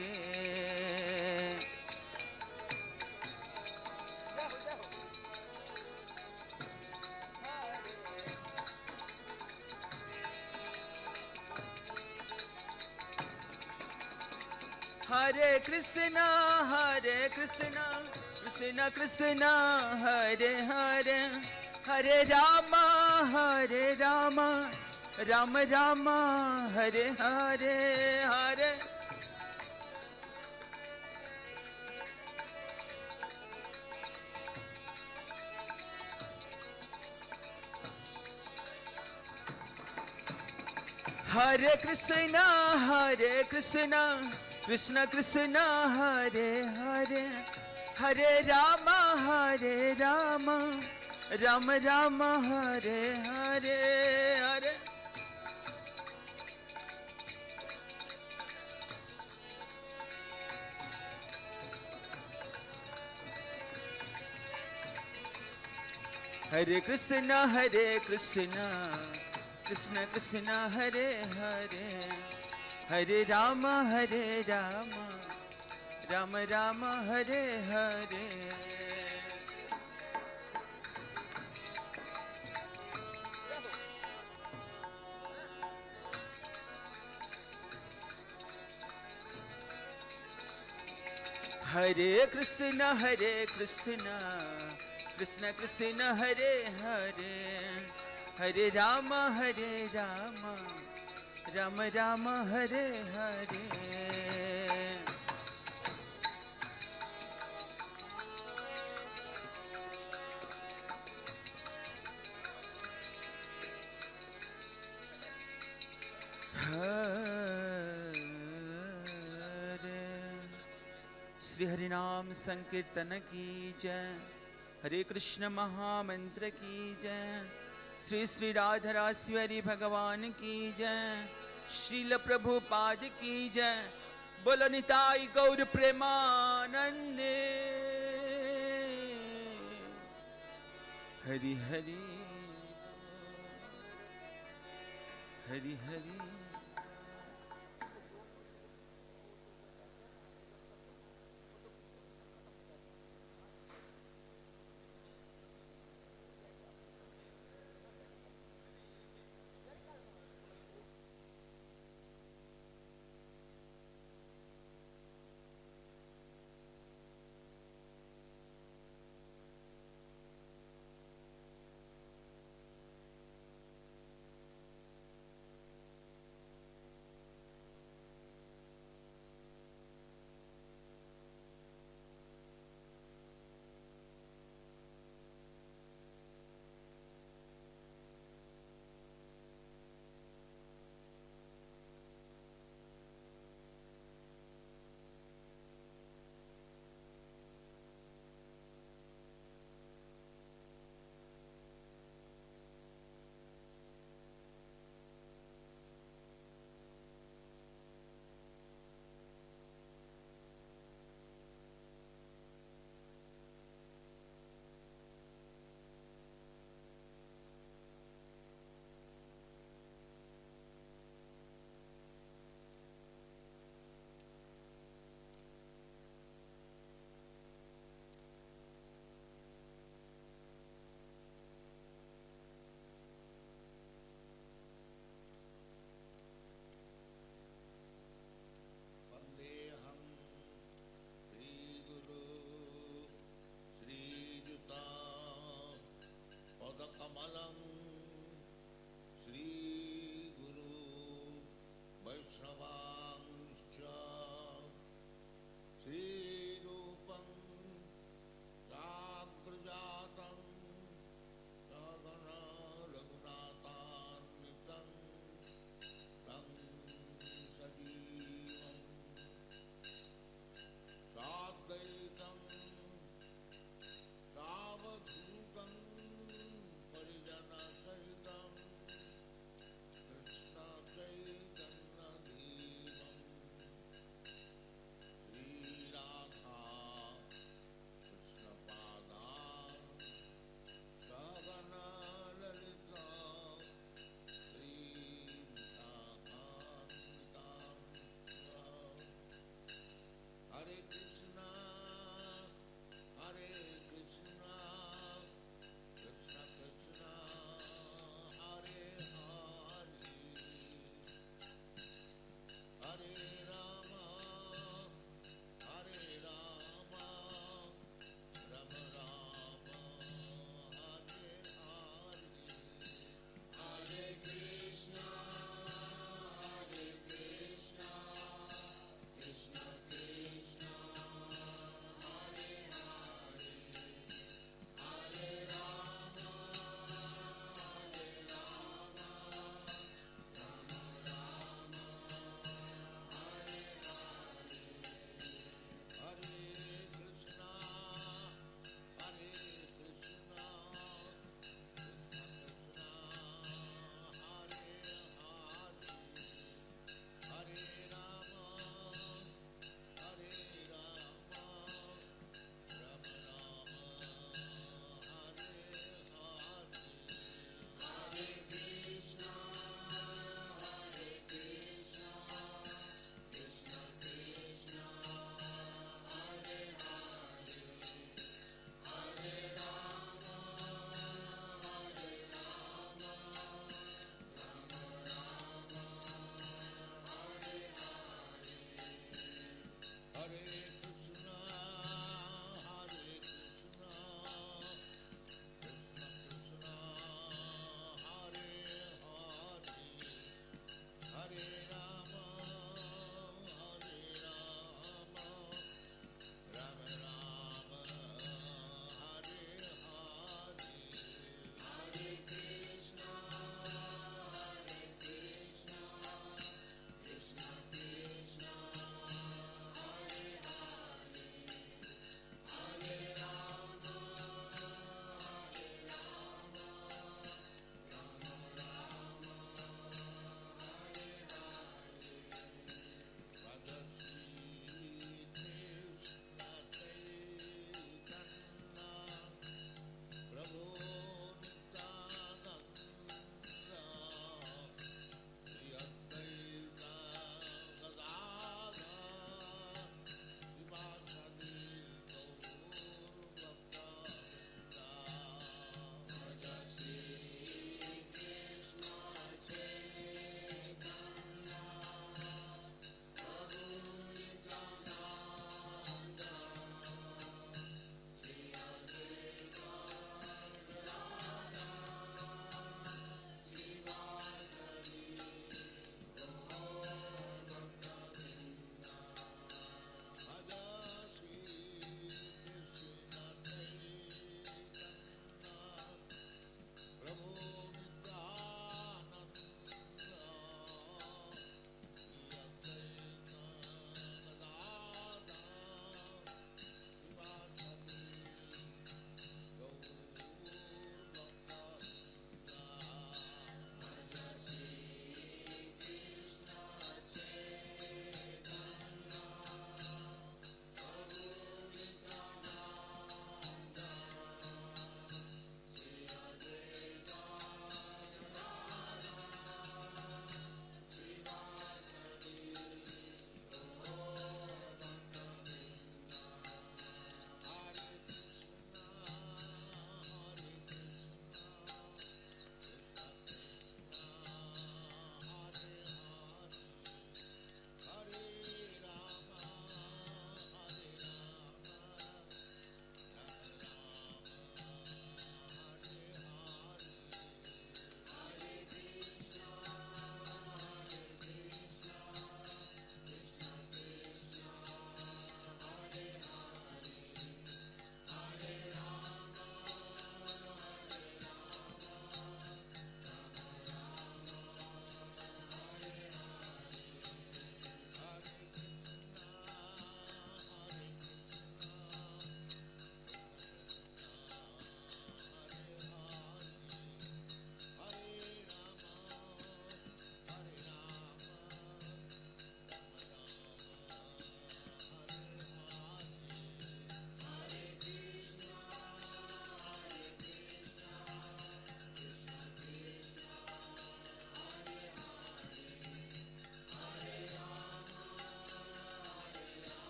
Hare Krishna, Krishna Krishna, Hare Hare, Hare Rama, Rama Rama, Hare Hare, Hare. Hare Krishna, Krishna Krishna, Hare Hare, Hare Rama, Rama Rama, Hare Hare, Hare. Hare Krishna, Krishna Krishna, Hare Hare, Hare Rama, Rama Rama, Hare Hare. Hare Krishna, Krishna Krishna, Hare Hare, Hare Rama, Rama Rama, Hare Hare. Shri हरिनाम संकीर्तन की जय, हरे कृष्ण महामंत्र की जय, श्री श्री राधा राश्वरी भगवान की जय, श्रील प्रभुपाद की जय, बोलो निताई गौर प्रेमानंदे। हरि हरि हरि हरि।